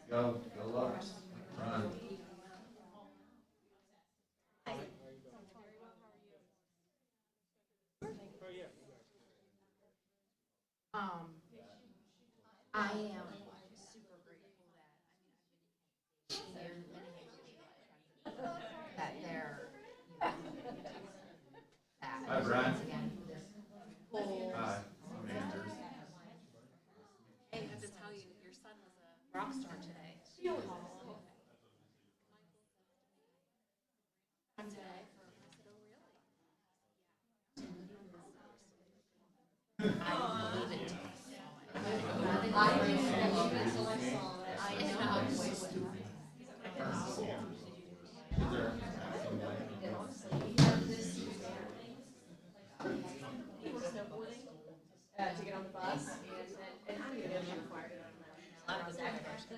Go, go Lux. Run. Um, I am super grateful that they're, Hi, Brian. again, this whole. Hi, I'm Andrew. I have to tell you, your son was a rock star today. Today for I believe it. I to get on the bus, and I'm going to be required. I was actually.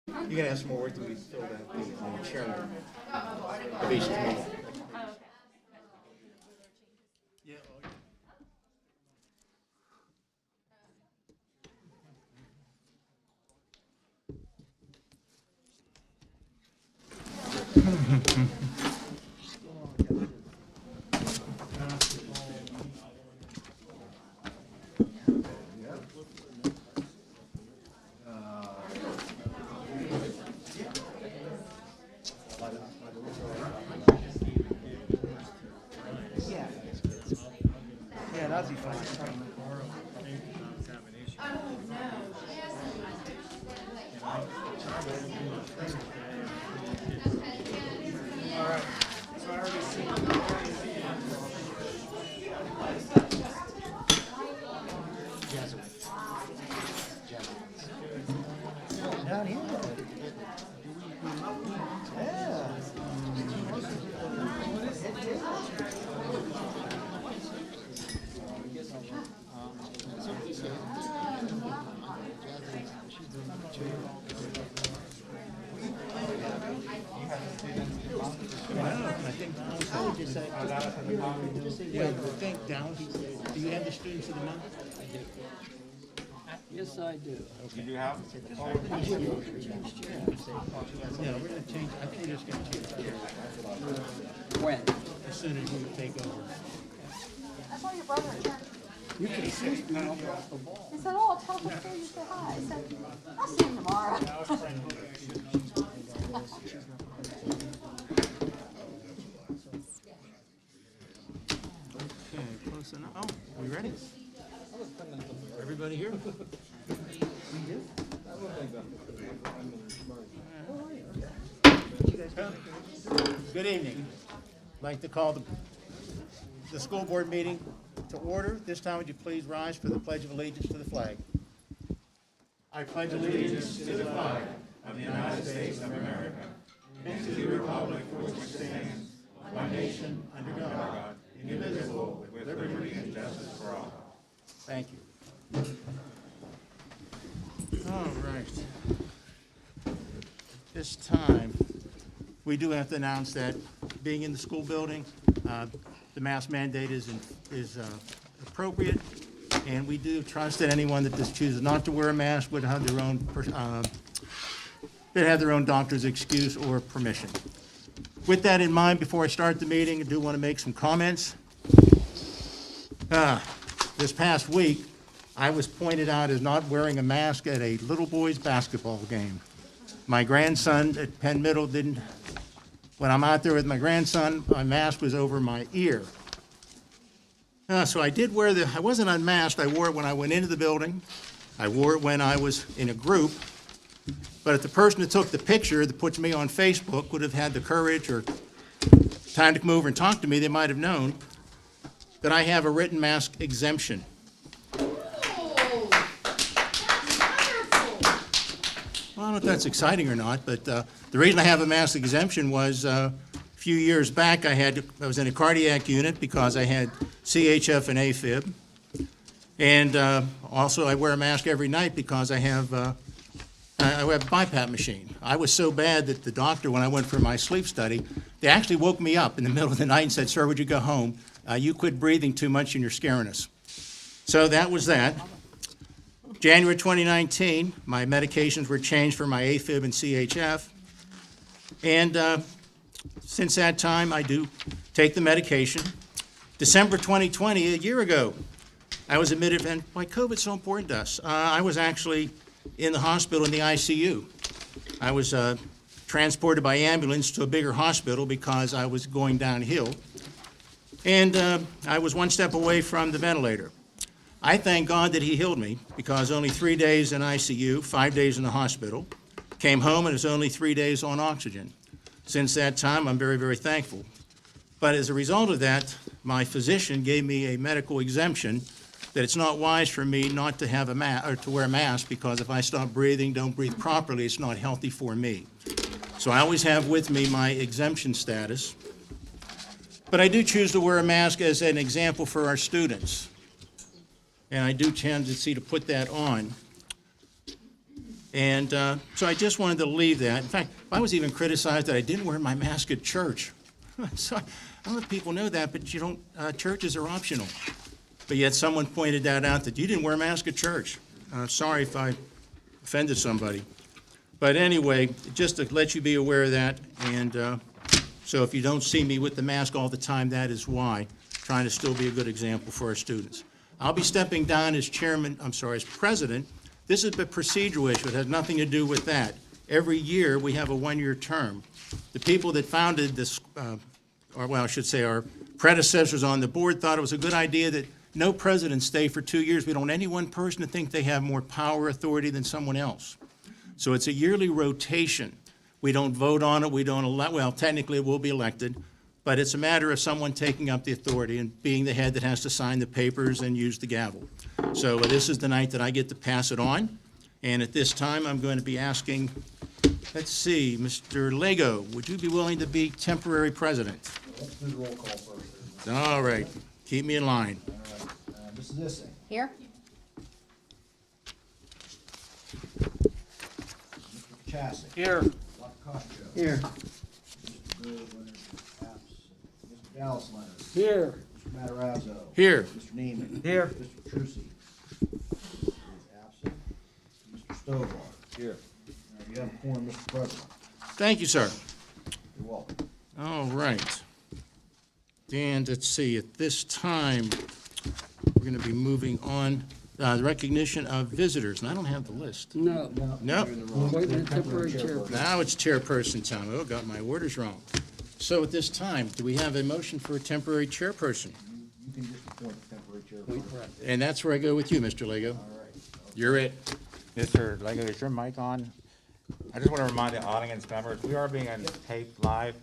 You're gonna have some more work to be filled out, the chairman of each committee. Yeah. Down here. Yeah. Yeah, I think down, do you have the students of the month? Yes, I do. You do have? Yeah, we're gonna change, I think we're just gonna change it When? as soon as you take over. I saw your brother at church. You can see. He said, oh, tell him before you say hi. I said, I'll see him tomorrow. Okay, close enough. Oh, we ready? Everybody here? Good evening. I'd like to call the school board meeting to order. This time, would you please rise for the Pledge of Allegiance to the flag? I pledge allegiance to the flag of the United States of America and to the republic for which it stands, one nation, under God, indivisible, with liberty and justice for all. Thank you. All right. This time, we do have to announce that being in the school building, the mask mandate is appropriate, and we do trust that anyone that just chooses not to wear a mask would have their own, doctor's excuse or permission. With that in mind, before I start the meeting, I do want to make some comments. This past week, I was pointed out as not wearing a mask at a little boys' basketball game. My grandson at Penn Middle didn't, when I'm out there with my grandson, my mask was over my ear. So I did wear I wasn't unmasked, I wore it when I went into the building, I wore it when I was in a group, but if the person that took the picture that puts me on Facebook would have had the courage or time to come over and talk to me, they might have known that I have a written mask exemption. Well, I don't know if that's exciting or not, but the reason I have a mask exemption was a few years back I was in a cardiac unit because I had CHF and AFib. And also I wear a mask every night because I have a BiPAP machine. I was so bad that the doctor, when I went for my sleep study, they actually woke me up in the middle of the night and said, "Sir, would you go home? You quit breathing too much and you're scaring us." So that was that. January 2019, my medications were changed for my AFib and CHF. And since that time, I do take the medication. December 2020, a year ago, I was admitted, and why COVID's so important to us. I was actually in the hospital in the ICU. I was transported by ambulance to a bigger hospital because I was going downhill. And I was one step away from the ventilator. I thank God that he healed me because only 3 days in ICU, 5 days in the hospital, came home and it was only 3 days on oxygen. Since that time, I'm very, very thankful. But as a result of that, my physician gave me a medical exemption that it's not wise for me not to have to wear a mask because if I stop breathing, don't breathe properly, it's not healthy for me. So I always have with me my exemption status. But I do choose to wear a mask as an example for our students. And I do tendency to put that on. And so I just wanted to leave that. In fact, I was even criticized that I didn't wear my mask at church. So I don't know if people know that, but churches are optional. But yet someone pointed that out, that you didn't wear a mask at church. Sorry if I offended somebody. But anyway, just to let you be aware of that. And so if you don't see me with the mask all the time, that is why. Trying to still be a good example for our students. I'll be stepping down as as president. This is a procedural issue. It has nothing to do with that. Every year, we have a one-year term. The people that founded this, I should say our predecessors on the board thought it was a good idea that no president stay for 2 years. We don't want any one person to think they have more power, authority than someone else. So it's a yearly rotation. We don't vote on it, we don't elect, well, technically it will be elected, but it's a matter of someone taking up the authority and being the head that has to sign the papers and use the gavel. So this is the night that I get to pass it on, and at this time, I'm going to be asking, let's see, Mr. Lego, would you be willing to be temporary president? Let's do the roll call first. All right, keep me in line. All right, Mrs. Issing. Here? Mr. Kachasik. Here. Dr. Costo. Here. Mr. Bill Leonard, absent. Mr. Dallas Leonard. Here. Mr. Matarazzo. Here. Mr. Neiman. Here. Mr. Petrucci. Is absent. Mr. Stovall. Here. All right, you have a quorum, Mr. President. Thank you, sir. You're welcome. All right. And let's see, at this time, we're going to be moving on, the recognition of visitors, and I don't have the list. No. No, You're in the wrong. Appointment of temporary chairperson. now it's chairperson time. Oh, got my orders wrong. So at this time, do we have a motion for a temporary chairperson? You can just appoint a temporary chairperson. And that's where I go with you, Mr. Lego. All right. You're it. Mr. Lego, is your mic on? I just want to remind the audience members, we are being on tape live.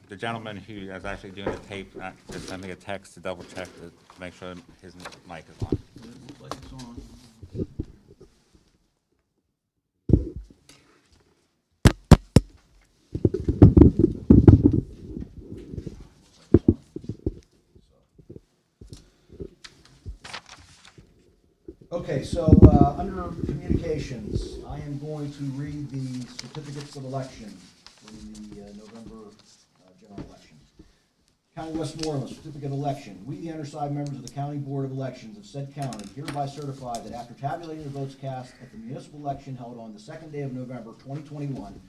The gentleman who is actually doing the tape just sent me a text to double check to make sure his mic is on. Looks like it's on. Okay, so under communications, I am going to read the certificates of election for the November general election. County of Westmoreland, certificate of election. We, the undersigned members of the County Board of Elections of said county, hereby certify that after tabulating the votes cast at the municipal election held on the second day of November 2021,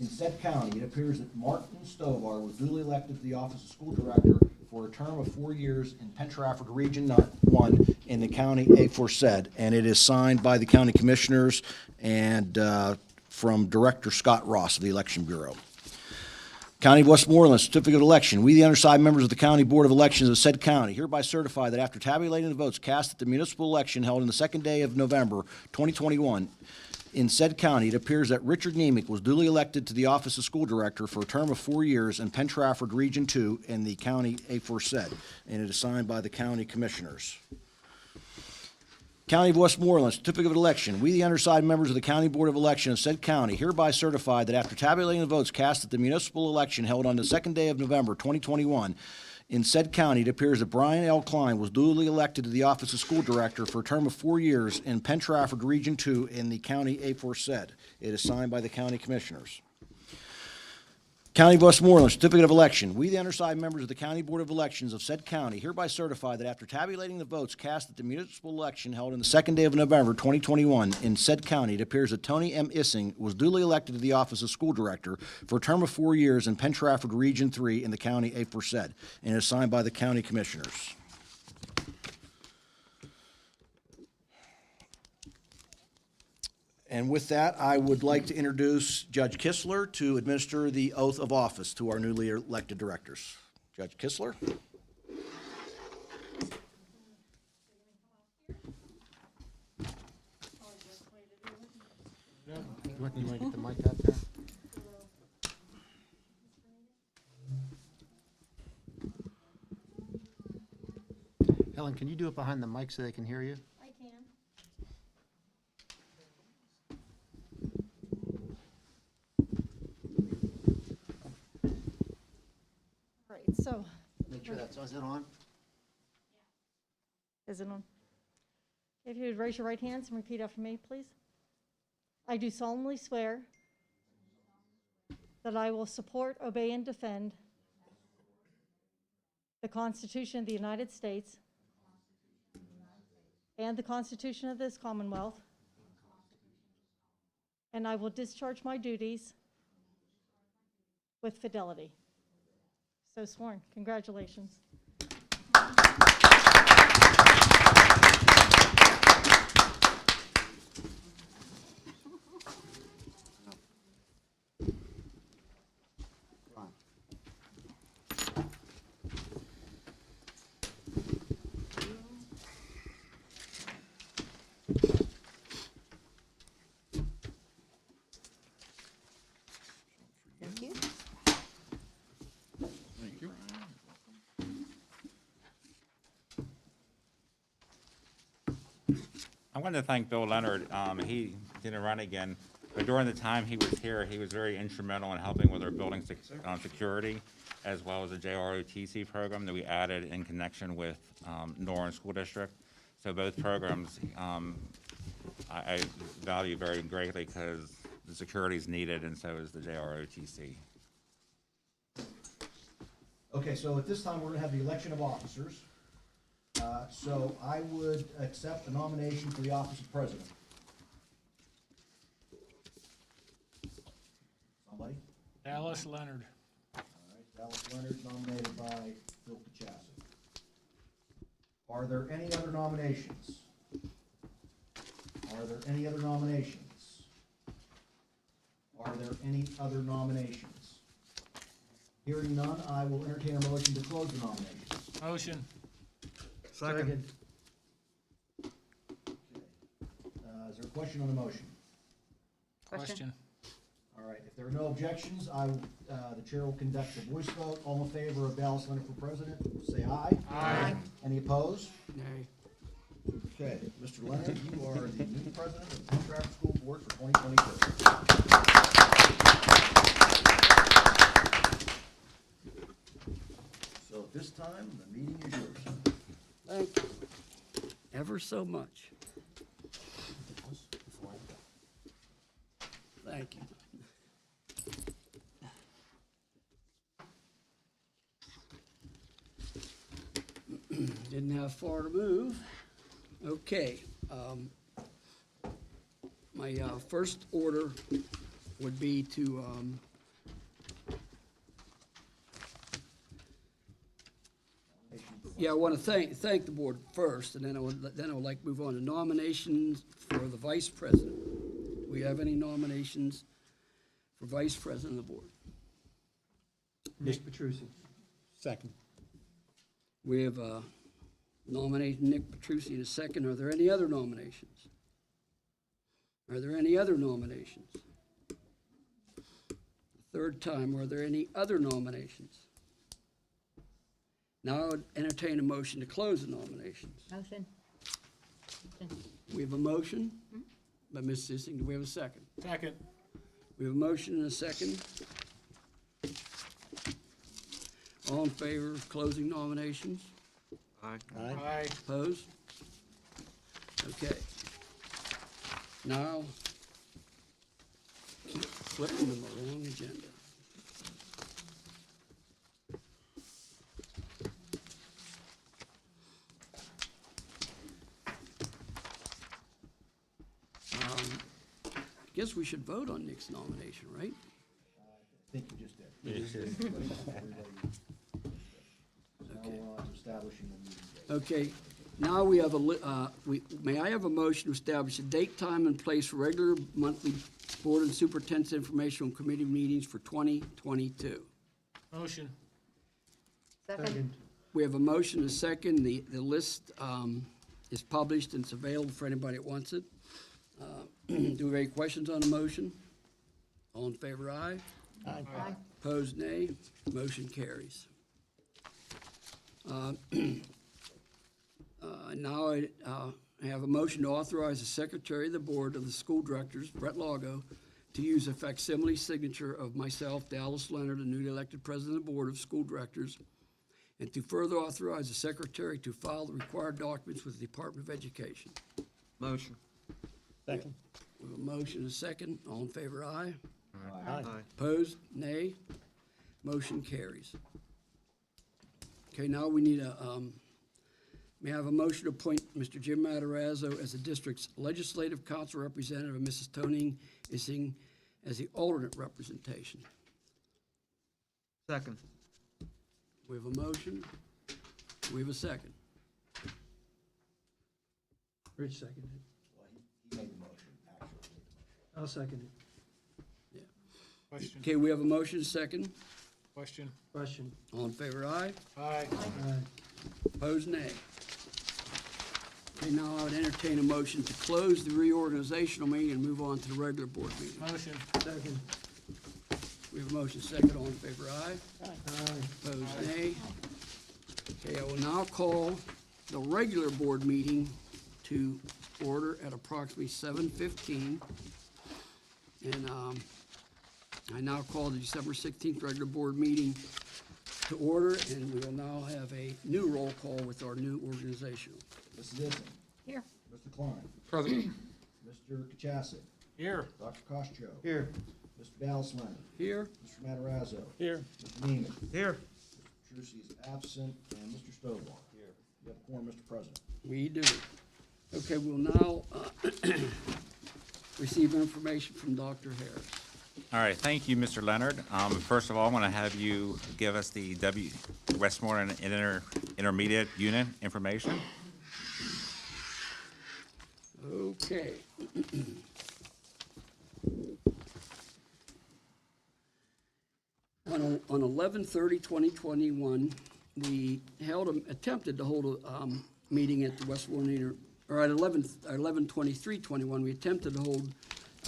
in said county, it appears that Martin Stovar was duly elected to the office of school director for a term of 4 years in Penn Trafford Region 1 in the county aforesaid, and it is signed by the county commissioners and from Director Scott Ross of the Election Bureau. County of Westmoreland, certificate of election. We, the undersigned members of the County Board of Elections of said county, hereby certify that after tabulating the votes cast at the municipal election held on the second day of November 2021, in said county, it appears that Richard Nemec was duly elected to the office of school director for a term of 4 years in Penn Trafford Region 2 in the county aforesaid, and it is signed by the county commissioners. County of Westmoreland, certificate of election. We, the undersigned members of the County Board of Election of said county, hereby certify that after tabulating the votes cast at the municipal election held on the second day of November 2021, in said county, it appears that Brian L. Klein was duly elected to the office of school director for a term of 4 years in Penn Trafford Region 2 in the county aforesaid. It is signed by the county commissioners. County of Westmoreland, certificate of election. We, the undersigned members of the County Board of Elections of said county, hereby certify that after tabulating the votes cast at the municipal election held on the second day of November 2021 in said county, it appears that Tony M. Issing was duly elected to the office of school director for a term of 4 years in Penn Trafford Region 3 in the county aforesaid, and is signed by the county commissioners. And with that, I would like to introduce Judge Kistler to administer the oath of office to our newly elected directors. Judge Kistler? You want to get the mic out there? Helen, can you do it behind the mic so they can hear you? I can. All right, so, Make sure that's, is it on? is it on? If you would raise your right hands and repeat after me, please. I do solemnly swear that I will support, obey, and defend the Constitution of the United States and the Constitution of this Commonwealth, and I will discharge my duties with fidelity. So sworn. Congratulations. I wanted to thank Bill Leonard. He didn't run again, but during the time he was here, he was very instrumental in helping with our building security, as well as the JROTC program that we added in connection with Norrin School District. So both programs I value very greatly because the security is needed, and so is the JROTC. Okay, so at this time, we're gonna have the election of officers. So I would accept the nomination for the office of president. Somebody? Dallas Leonard. All right, Dallas Leonard nominated by Phil Kachasik. Are there any other nominations? Are there any other nominations? Are there any other nominations? Hearing none, I will entertain a motion to close the nominations. Motion. Second. Is there a question on the motion? Question. All right, if there are no objections, the chair will conduct a voice vote. All in favor of Dallas Leonard for president, say aye. Aye. Any opposed? Nay. Okay, Mr. Leonard, you are the new president of the Penn Trafford School Board for 2022. So at this time, the meeting is yours. Thank you ever so much. Thank you. Didn't have far to move. Okay. My first order would be to yeah, I want to thank the board first, and then I would like to move on to nominations for the vice president. We have any nominations for vice president of the board? Nick Petrucci. Second. We have nominated Nick Petrucci in a second. Are there any other nominations? Are there any other nominations? Third time, are there any other nominations? Now I would entertain a motion to close the nominations. Motion. We have a motion by Ms. Sissing. Do we have a second? Second. We have a motion and a second. All in favor of closing nominations? Aye. Opposed? Okay. Now, keep flipping them along agenda. Guess we should vote on Nick's nomination, right? I think you just did. Now we're on to establishing the meeting date. Okay, now we have may I have a motion to establish a date, time, and place for regular monthly board and superintendent's informational committee meetings for 2022? Motion. Second. We have a motion and a second. The list is published and it's available for anybody that wants it. Do we have any questions on the motion? All in favor, aye. Aye. Opposed, nay. Motion carries. Now I have a motion to authorize the Secretary of the Board of the School Directors, Brett Lago, to use a facsimile signature of myself, Dallas Leonard, the newly elected President of the Board of School Directors, and to further authorize the Secretary to file the required documents with the Department of Education. Motion. Second. We have a motion and a second. All in favor, aye. Aye. Opposed, nay. Motion carries. Okay, now we need may I have a motion to appoint Mr. Jim Matarazzo as the district's legislative council representative and Mrs. Toning Ising as the alternate representation. Second. We have a motion. We have a second. Rich seconded. Well, he made the motion, actually. I'll second it. Question. Okay, we have a motion, second. Question. Question. All in favor, aye. Aye. Opposed, nay. Okay, now I would entertain a motion to close the reorganizational meeting and move on to the regular board meeting. Motion. Second. We have a motion, second. All in favor, aye. Aye. Opposed, nay. Okay, I will now call the regular board meeting to to order at approximately 7:15. And I now call the December 16th regular board meeting to order, and we will now have a new roll call with our new organization. Mrs. Ising. Here. Mr. Klein. Present. Mr. Kachasik. Here. Dr. Costo. Here. Mr. Dallas Leonard. Here, Mr. Matarazzo. Here. Mr. Neiman. Here. Mr. Trucy is absent, and Mr. Stovall. Here. You have a quorum, Mr. President. we do. Okay, we'll now receive information from Dr. Harris. All right, thank you, Mr. Leonard. First of all, I want to have you give us the Westmoreland Intermediate Unit information. Okay. On 11/30/2021, we attempted to hold a meeting at the Westmoreland, or at 11/23/21, we attempted to hold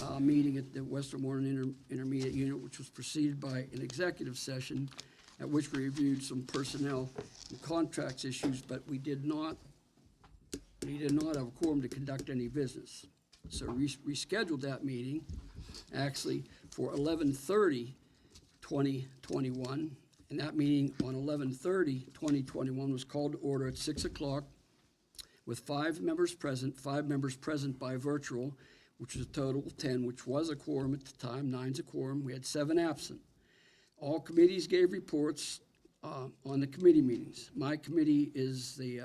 a meeting at the Westmoreland Intermediate Unit, which was preceded by an executive session at which we reviewed some personnel and contracts issues, but we did not have a quorum to conduct any business. So we rescheduled that meeting, actually, for 11/30/2021, and that meeting on 11/30/2021 was called to order at 6 o'clock with 5 members present by virtual, which was a total of 10, which was a quorum at the time. 9's a quorum. We had 7 absent. All committees gave reports on the committee meetings. My committee is the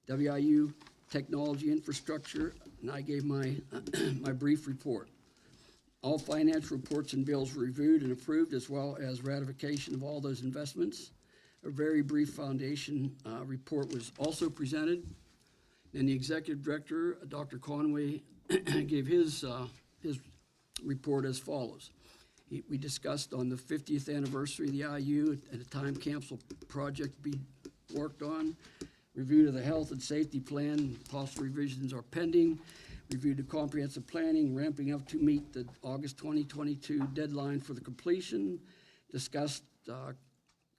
WIU Technology Infrastructure, and I gave my my brief report. All financial reports and bills were reviewed and approved, as well as ratification of all those investments. A very brief foundation report was also presented. And the executive director, Dr. Conway, gave his report as follows. We discussed on the 50th anniversary of the IU at a time capsule project be worked on. Review of the health and safety plan, possible revisions are pending. Reviewed the comprehensive planning, ramping up to meet the August 2022 deadline for the completion. Discussed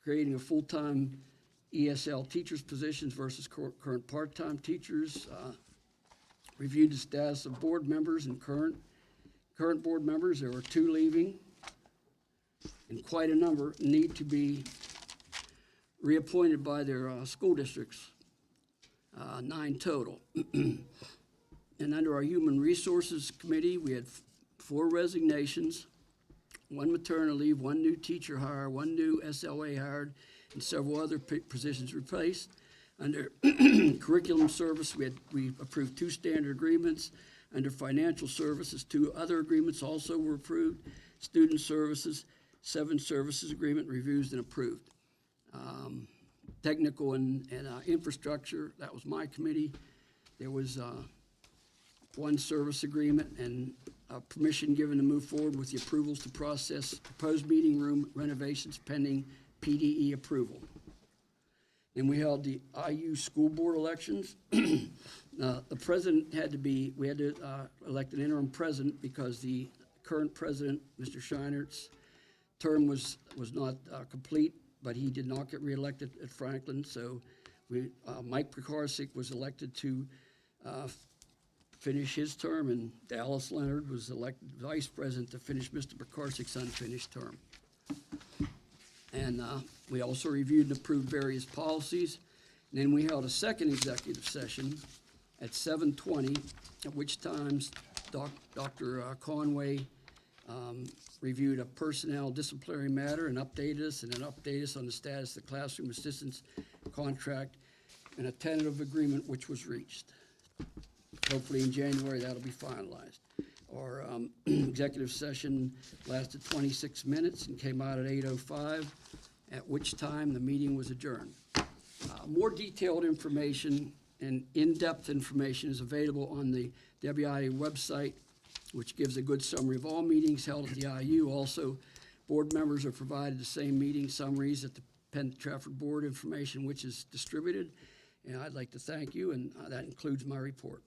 creating a full-time ESL teachers positions versus current part-time teachers. Reviewed the status of board members and current board members. There were 2 leaving, and quite a number need to be reappointed by their school districts. 9 total. And under our Human Resources Committee, we had 4 resignations, 1 maternity leave, 1 new teacher hire, 1 new SLA hired, and several other positions replaced. Under curriculum service, we approved 2 standard agreements. Under financial services, 2 other agreements also were approved. Student services, 7 services agreement reviews and approved. Technical and infrastructure, that was my committee. There was 1 service agreement and permission given to move forward with the approvals to process proposed meeting room renovations pending PDE approval. And we held the IU school board elections. The president we had to elect an interim president because the current president, Mr. Scheinert's term was not complete, but he did not get reelected at Franklin. So Mike Prekarsik was elected to finish his term, and Dallas Leonard was elected vice president to finish Mr. Prekarsik's unfinished term. And we also reviewed and approved various policies. And then we held a second executive session at 7:20, at which times Dr. Conway reviewed a personnel disciplinary matter and updated us on the status of the classroom assistance contract and a tentative agreement which was reached. Hopefully in January, that'll be finalized. Our executive session lasted 26 minutes and came out at 8:05, at which time the meeting was adjourned. More detailed information and in-depth information is available on the WIA website, which gives a good summary of all meetings held at the IU. Also, board members are provided the same meeting summaries at the Penn Trafford Board information, which is distributed. And I'd like to thank you, and that includes my report.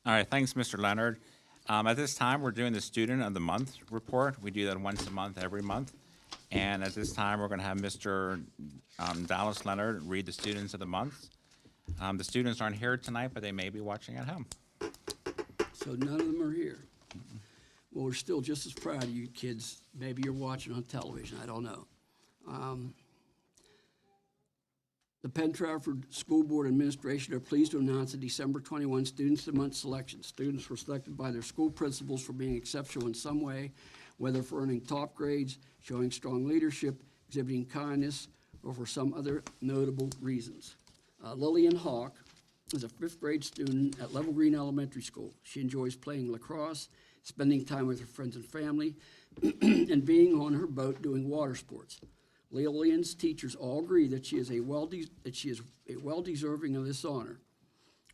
All right, thanks, Mr. Leonard. At this time, we're doing the Student of the Month report. We do that once a month, every month. And at this time, we're going to have Mr. Dallas Leonard read the Students of the Month. The students aren't here tonight, but they may be watching at home. So none of them are here. Well, we're still just as proud of you kids. Maybe you're watching on television, I don't know. The Penn Trafford School Board Administration are pleased to announce the December 21 Students of the Month selection. Students were selected by their school principals for being exceptional in some way, whether for earning top grades, showing strong leadership, exhibiting kindness, or for some other notable reasons. Lillian Hawk is a 5th grade student at Level Green Elementary School. She enjoys playing lacrosse, spending time with her friends and family, and being on her boat doing water sports. Lillian's teachers all agree that she is well deserving of this honor.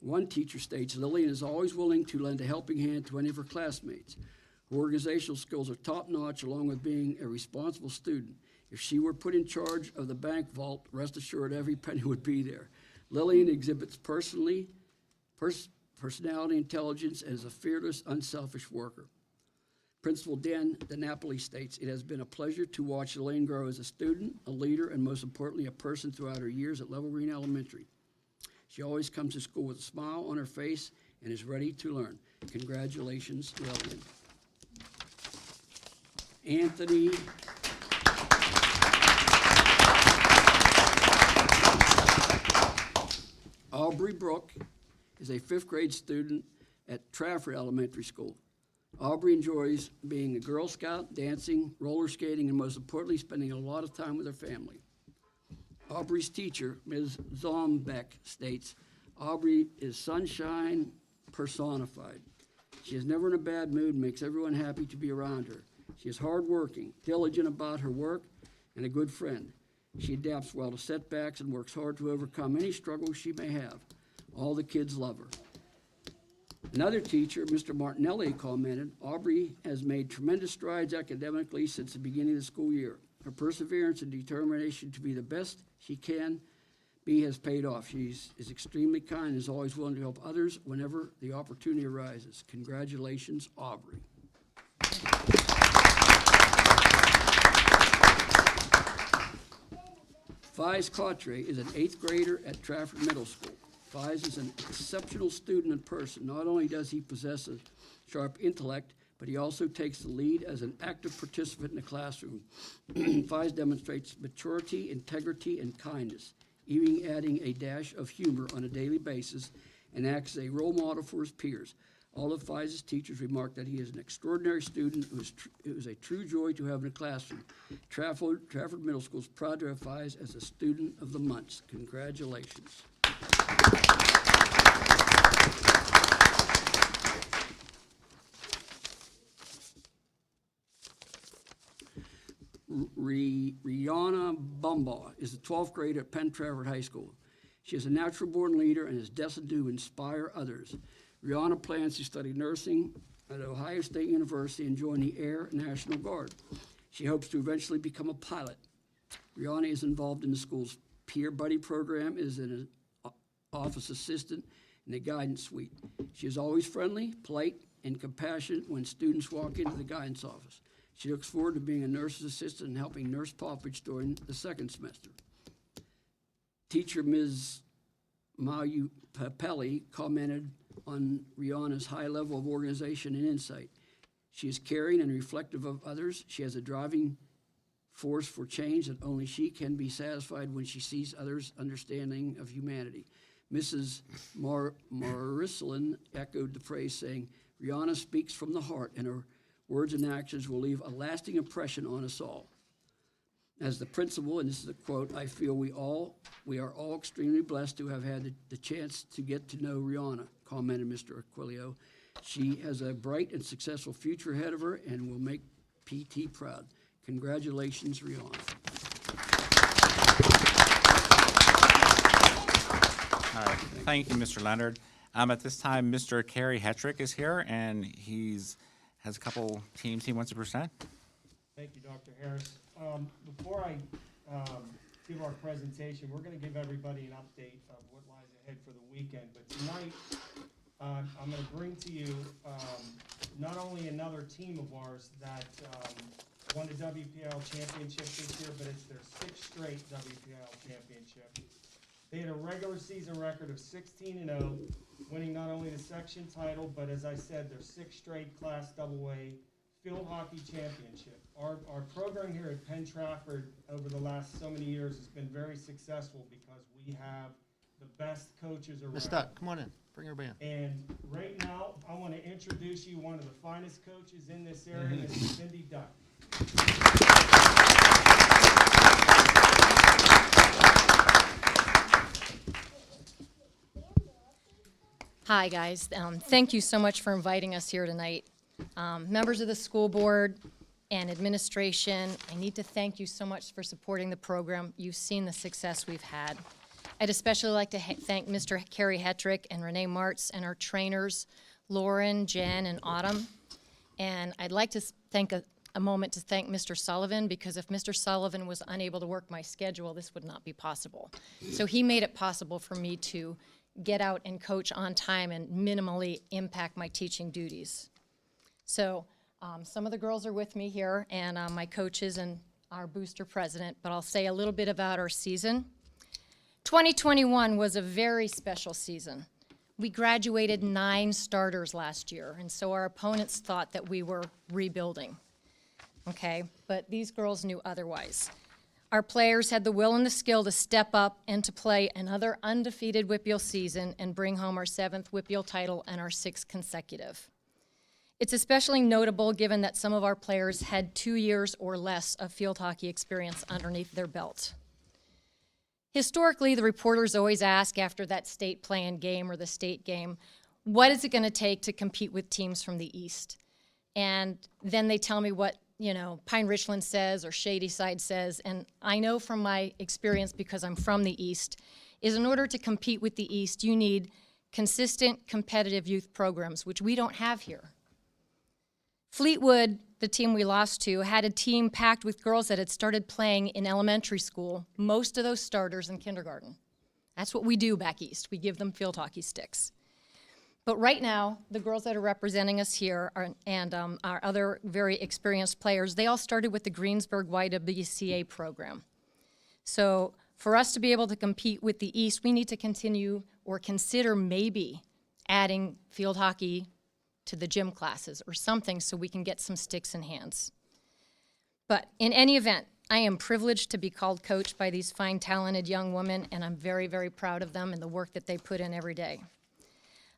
One teacher states Lillian is always willing to lend a helping hand to any of her classmates. Her organizational skills are top-notch, along with being a responsible student. If she were put in charge of the bank vault, rest assured every penny would be there. Lillian exhibits personality, intelligence, and is a fearless, unselfish worker. Principal Dan DiNapoli states, "It has been a pleasure to watch Lillian grow as a student, a leader, and most importantly, a person throughout her years at Level Green Elementary. She always comes to school with a smile on her face and is ready to learn. Congratulations, Lillian." Anthony Aubrey Brook is a 5th grade student at Trafford Elementary School. Aubrey enjoys being a Girl Scout, dancing, roller skating, and most importantly, spending a lot of time with her family. Aubrey's teacher, Ms. Zombeck, states, "Aubrey is sunshine personified. She is never in a bad mood and makes everyone happy to be around her. She is hardworking, diligent about her work, and a good friend. She adapts well to setbacks and works hard to overcome any struggles she may have. All the kids love her." Another teacher, Mr. Martinelli, commented, "Aubrey has made tremendous strides academically since the beginning of the school year. Her perseverance and determination to be the best she can be has paid off. She is extremely kind and is always willing to help others whenever the opportunity arises. Congratulations, Aubrey." Fies Cottre is an 8th grader at Trafford Middle School. Fies is an exceptional student in person. Not only does he possess a sharp intellect, but he also takes the lead as an active participant in the classroom. Fies demonstrates maturity, integrity, and kindness, even adding a dash of humor on a daily basis, and acts as a role model for his peers. All of Fies' teachers remark that he is an extraordinary student who is a true joy to have in the classroom. Trafford Middle School is proud to have Fies as a Student of the Month. Congratulations. Rihanna Bumbaugh is a 12th grader at Penn Trafford High School. She is a natural-born leader and is destined to inspire others. Rihanna plans to study nursing at Ohio State University and join the Air National Guard. She hopes to eventually become a pilot. Rihanna is involved in the school's peer buddy program, is an office assistant in the guidance suite. She is always friendly, polite, and compassionate when students walk into the guidance office. She looks forward to being a nurse's assistant and helping Nurse Poppage during the 2nd semester. Teacher Ms. Mayu Papelli commented on Rihanna's high level of organization and insight. She is caring and reflective of others. She has a driving force for change that only she can be satisfied when she sees others' understanding of humanity. Mrs. Marisalin echoed the praise, saying, "Rihanna speaks from the heart, and her words and actions will leave a lasting impression on us all." As the principal, and this is a quote, "I feel we are all extremely blessed to have had the chance to get to know Rihanna," commented Mr. Aquilio. "She has a bright and successful future ahead of her and will make PT proud. Congratulations, Rihanna." All right, thank you, Mr. Leonard. At this time, Mr. Kerry Hetrick is here, and has a couple teams he wants to present. Thank you, Dr. Harris. Before I give our presentation, we're going to give everybody an update of what lies ahead for the weekend. But tonight, I'm going to bring to you not only another team of ours that won the WPL championship this year, but it's their 6th straight WPL championship. They had a regular season record of 16-0, winning not only the section title, but as I said, their 6th straight Class AA field hockey championship. Our program here at Penn Trafford over the last so many years has been very successful because we have the best coaches around. Miss Duck, come on in. Bring her band. And right now, I want to introduce you one of the finest coaches in this area, Mrs. Cindy Duck. Hi, guys. Thank you so much for inviting us here tonight. Members of the school board and administration, I need to thank you so much for supporting the program. You've seen the success we've had. I'd especially like to thank Mr. Kerry Hetrick and Renee Martz and our trainers, Lauren, Jen, and Autumn. And I'd like to take a moment to thank Mr. Sullivan, because if Mr. Sullivan was unable to work my schedule, this would not be possible. So he made it possible for me to get out and coach on time and minimally impact my teaching duties. So some of the girls are with me here, and my coaches and our booster president, but I'll say a little bit about our season. 2021 was a very special season. We graduated 9 starters last year, and so our opponents thought that we were rebuilding, okay? But these girls knew otherwise. Our players had the will and the skill to step up and to play another undefeated WPIAL season and bring home our 7th WPIAL title and our 6th consecutive. It's especially notable given that some of our players had 2 years or less of field hockey experience underneath their belt. Historically, the reporters always ask after that state play-in game or the state game, what is it going to take to compete with teams from the East? And then they tell me what, you know, Pine Richland says or Shadyside says, and I know from my experience, because I'm from the East, is in order to compete with the East, you need consistent, competitive youth programs, which we don't have here. Fleetwood, the team we lost to, had a team packed with girls that had started playing in elementary school, most of those starters in kindergarten. That's what we do back east. We give them field hockey sticks. But right now, the girls that are representing us here and our other very experienced players, they all started with the Greensburg YWCA program. So for us to be able to compete with the East, we need to continue or consider maybe adding field hockey to the gym classes or something so we can get some sticks in hands. But in any event, I am privileged to be called coach by these fine, talented young women, and I'm very, very proud of them and the work that they put in every day.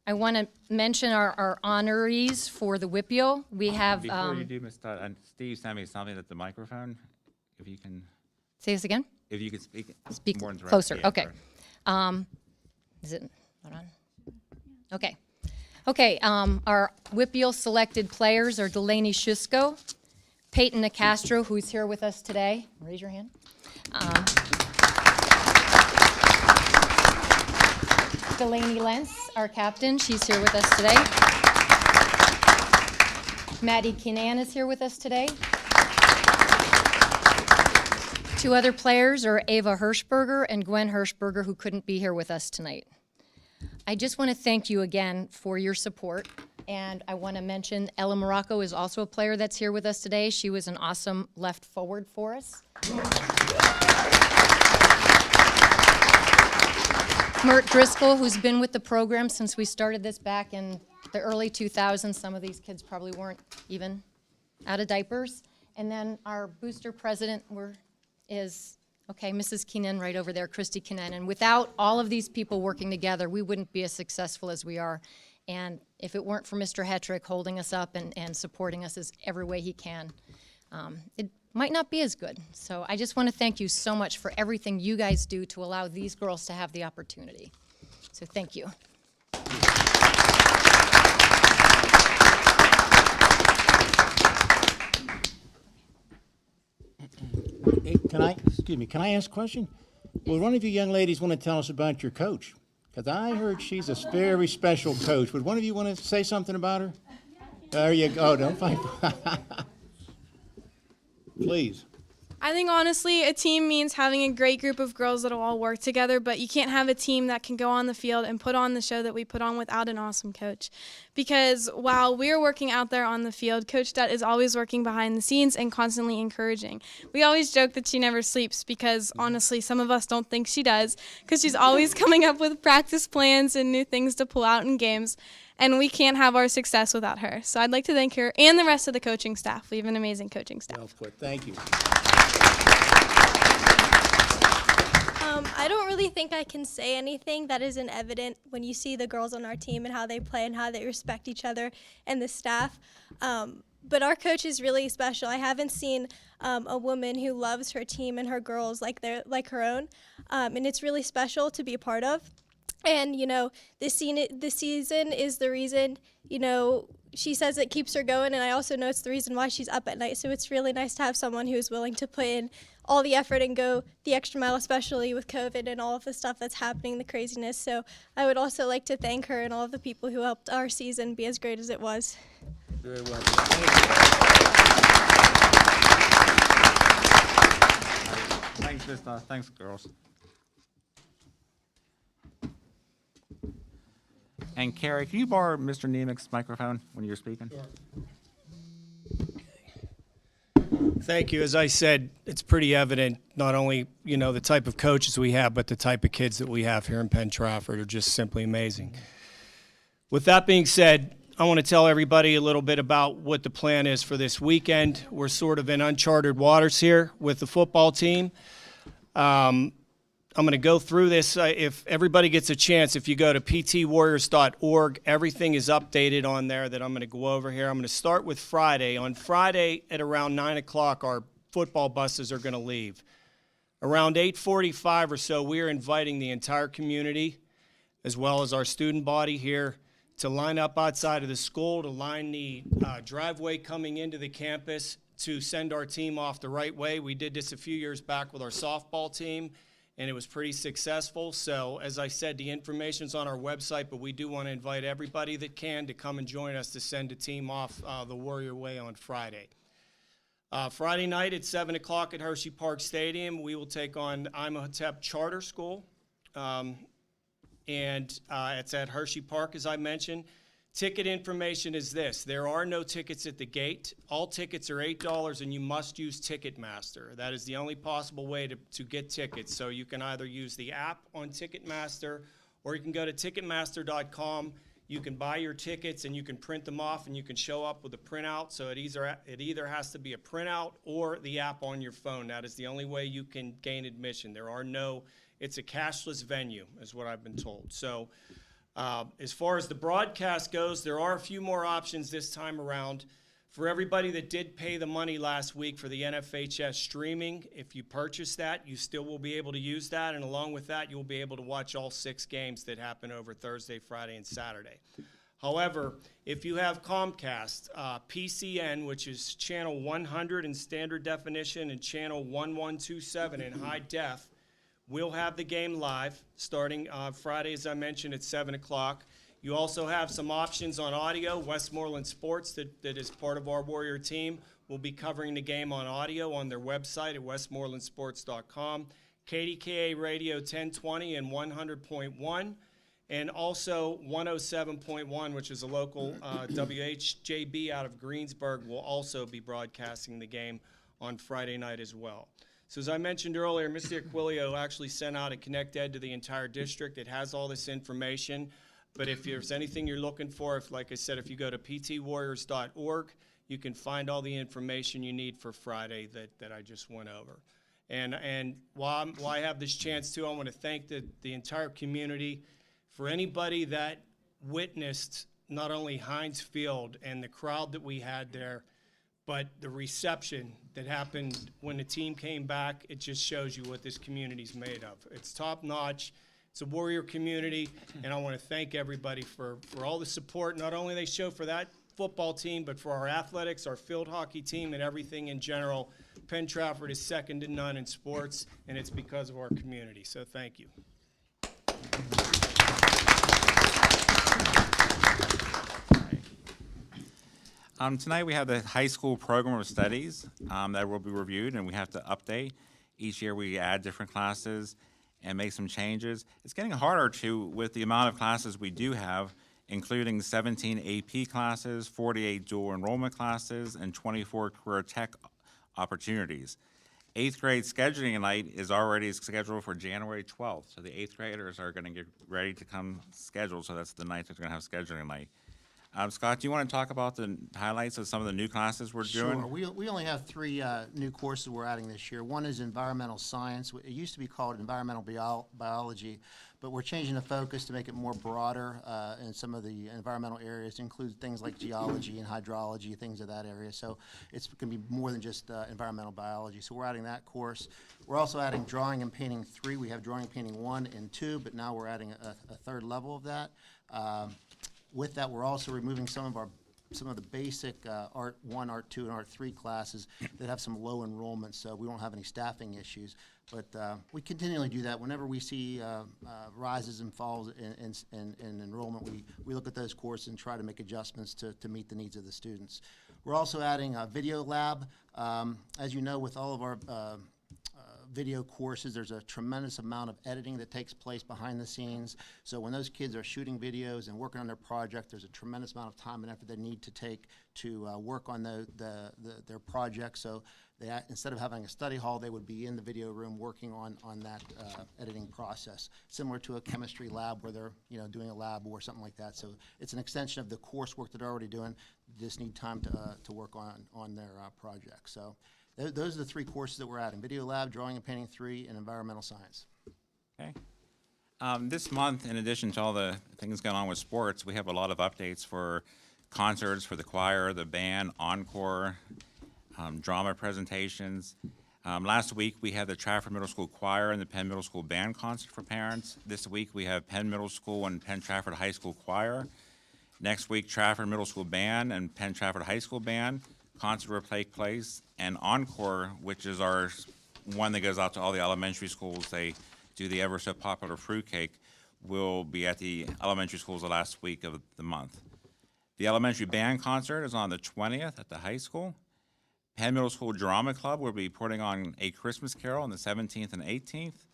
I want to mention our honorees for the WPIAL. We have... Before you do, Ms. Todd, and Steve sent me something at the microphone, if you can... Say this again? If you could speak more directly. Closer, Yeah, okay. sorry. Is it, hold on. Okay. Okay, our WPIAL selected players are Delaney Shusko, Peyton Nicastro, who's here with us today. Raise your hand. Delaney Lentz, our captain, she's here with us today. Maddie Kinan is here with us today. 2 other players are Ava Hirschberger and Gwen Hirschberger, who couldn't be here with us tonight. I just want to thank you again for your support, and I want to mention Ella Morocco is also a player that's here with us today. She was an awesome left forward for us. Mert Driscoll, who's been with the program since we started this back in the early 2000s. Some of these kids probably weren't even out of diapers. And then our booster president is Mrs. Keenan right over there, Christy Keenan. And without all of these people working together, we wouldn't be as successful as we are. And if it weren't for Mr. Hetrick holding us up and supporting us as every way he can, it might not be as good. So I just want to thank you so much for everything you guys do to allow these girls to have the opportunity. So thank you. Hey, can I ask a question? Would one of you young ladies want to tell us about your coach? Because I heard she's a very special coach. Would one of you want to say something about her? There you go. Don't fight. Please. I think honestly, a team means having a great group of girls that'll all work together, but you can't have a team that can go on the field and put on the show that we put on without an awesome coach. Because while we're working out there on the field, Coach Dutt is always working behind the scenes and constantly encouraging. We always joke that she never sleeps because honestly, some of us don't think she does, because she's always coming up with practice plans and new things to pull out in games. And we can't have our success without her. So I'd like to thank her and the rest of the coaching staff. We have an amazing coaching staff. Well put. Thank you. I don't really think I can say anything that isn't evident when you see the girls on our team and how they play and how they respect each other and the staff. But our coach is really special. I haven't seen a woman who loves her team and her girls like her own, and it's really special to be a part of. And, you know, this season is the reason, you know, she says it keeps her going, and I also know it's the reason why she's up at night. So it's really nice to have someone who's willing to put in all the effort and go the extra mile, especially with COVID and all of the stuff that's happening, the craziness. So I would also like to thank her and all of the people who helped our season be as great as it was. Very well. Thanks, Vista. Thanks, girls. And Carrie, can you borrow Mr. Nemec's microphone when you're speaking? Thank you. As I said, it's pretty evident not only, you know, the type of coaches we have, but the type of kids that we have here in Penn Trafford are just simply amazing. With that being said, I want to tell everybody a little bit about what the plan is for this weekend. We're sort of in uncharted waters here with the football team. I'm going to go through this. If everybody gets a chance, if you go to ptwarriors.org, everything is updated on there that I'm going to go over here. I'm going to start with Friday. On Friday at around 9 o'clock, our football buses are going to leave. Around 8:45 or so, we are inviting the entire community, as well as our student body here, to line up outside of the school, to line the driveway coming into the campus to send our team off the right way. We did this a few years back with our softball team, and it was pretty successful. So as I said, the information's on our website, but we do want to invite everybody that can to come and join us to send a team off the Warrior Way on Friday. Friday night at 7 o'clock at Hershey Park Stadium, we will take on Imhotep Charter School, and it's at Hershey Park, as I mentioned. Ticket information is this. There are no tickets at the gate. All tickets are $8, and you must use Ticketmaster. That is the only possible way to get tickets. So you can either use the app on Ticketmaster, or you can go to Ticketmaster.com. You can buy your tickets, and you can print them off, and you can show up with a printout. So it either has to be a printout or the app on your phone. That is the only way you can gain admission. It's a cashless venue, is what I've been told. So as far as the broadcast goes, there are a few more options this time around. For everybody that did pay the money last week for the NFHS streaming, if you purchase that, you still will be able to use that. And along with that, you'll be able to watch all 6 games that happen over Thursday, Friday, and Saturday. However, if you have Comcast, PCN, which is channel 100 in standard definition and channel 1127 in high def, we'll have the game live starting Friday, as I mentioned, at 7 o'clock. You also have some options on audio. Westmoreland Sports, that is part of our Warrior team, will be covering the game on audio on their website at westmorelandsports.com. KDKA Radio 1020 and 100.1, and also 107.1, which is a local WHJB out of Greensburg, will also be broadcasting the game on Friday night as well. So as I mentioned earlier, Mr. Aquilio actually sent out a Connect Ed to the entire district. It has all this information. But if there's anything you're looking for, like I said, if you go to ptwarriors.org, you can find all the information you need for Friday that I just went over. And while I have this chance too, I want to thank the entire community for anybody that witnessed not only Heinz Field and the crowd that we had there, but the reception that happened when the team came back. It just shows you what this community's made of. It's top notch. It's a Warrior community, and I want to thank everybody for all the support, not only they show for that football team, but for our athletics, our field hockey team, and everything in general. Penn Trafford is second to none in sports, and it's because of our community. So thank you. Tonight we have the high school program of studies that will be reviewed, and we have to update. Each year we add different classes and make some changes. It's getting harder with the amount of classes we do have, including 17 AP classes, 48 dual enrollment classes, and 24 career tech opportunities. 8th grade scheduling night is already scheduled for January 12th, so the 8th graders are going to get ready to come scheduled, so that's the night that they're going to have scheduling night. Scott, do you want to talk about the highlights of some of the new classes we're doing? Sure. We only have 3 new courses we're adding this year. One is environmental science. It used to be called environmental biology, but we're changing the focus to make it more broader in some of the environmental areas, to include things like geology and hydrology, things of that area. So it's going to be more than just environmental biology. So we're adding that course. We're also adding drawing and painting 3. We have drawing and painting 1 and 2, but now we're adding a third level of that. With that, we're also removing some of the basic Art 1, Art 2, and Art 3 classes that have some low enrollment, so we won't have any staffing issues. But we continually do that. Whenever we see rises and falls in enrollment, we look at those courses and try to make adjustments to meet the needs of the students. We're also adding a video lab. As you know, with all of our video courses, there's a tremendous amount of editing that takes place behind the scenes. So when those kids are shooting videos and working on their project, there's a tremendous amount of time and effort they need to take to work on their project. So instead of having a study hall, they would be in the video room working on that editing process, similar to a chemistry lab where they're doing a lab or something like that. So it's an extension of the coursework that they're already doing. They just need time to work on their project. So those are the 3 courses that we're adding: video lab, drawing and painting 3, and environmental science. Okay. This month, in addition to all the things going on with sports, we have a lot of updates for concerts for the choir, the band, encore, drama presentations. Last week, we had the Trafford Middle School Choir and the Penn Middle School Band concert for parents. This week, we have Penn Middle School and Penn Trafford High School Choir. Next week, Trafford Middle School Band and Penn Trafford High School Band. Concert will take place, and Encore, which is our one that goes out to all the elementary schools. They do the ever so popular fruitcake, will be at the elementary schools the last week of the month. The elementary band concert is on the 20th at the high school. Penn Middle School Drama Club will be putting on A Christmas Carol on the 17th and 18th.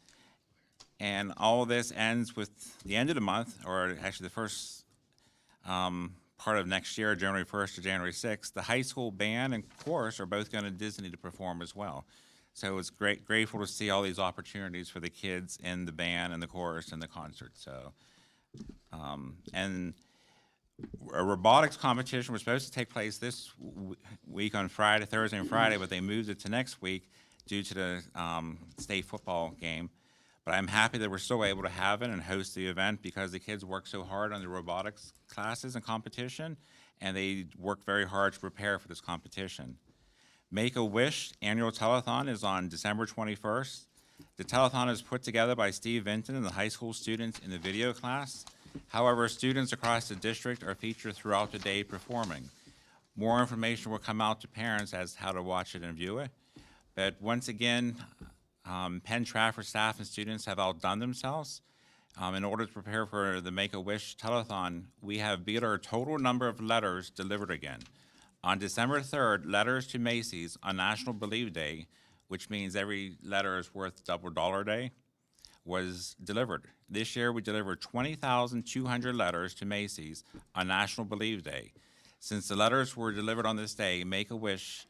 And all of this ends with the end of the month, or actually the first part of next year, January 1st to January 6th. The high school band and chorus are both going to Disney to perform as well. So it's grateful to see all these opportunities for the kids in the band and the chorus and the concert. So, and a robotics competition was supposed to take place this week on Thursday and Friday, but they moved it to next week due to the state football game. But I'm happy that we're still able to have it and host the event because the kids work so hard on the robotics classes and competition, and they work very hard to prepare for this competition. Make-A-Wish annual telethon is on December 21st. The telethon is put together by Steve Vinton and the high school students in the video class. However, students across the district are featured throughout the day performing. More information will come out to parents as how to watch it and view it. But once again, Penn Trafford staff and students have outdone themselves. In order to prepare for the Make-A-Wish telethon, we have beat our total number of letters delivered again. On December 3rd, Letters to Macy's on National Believe Day, which means every letter is worth double dollar day, was delivered. This year, we delivered 20,200 letters to Macy's on National Believe Day. Since the letters were delivered on this day, Make-A-Wish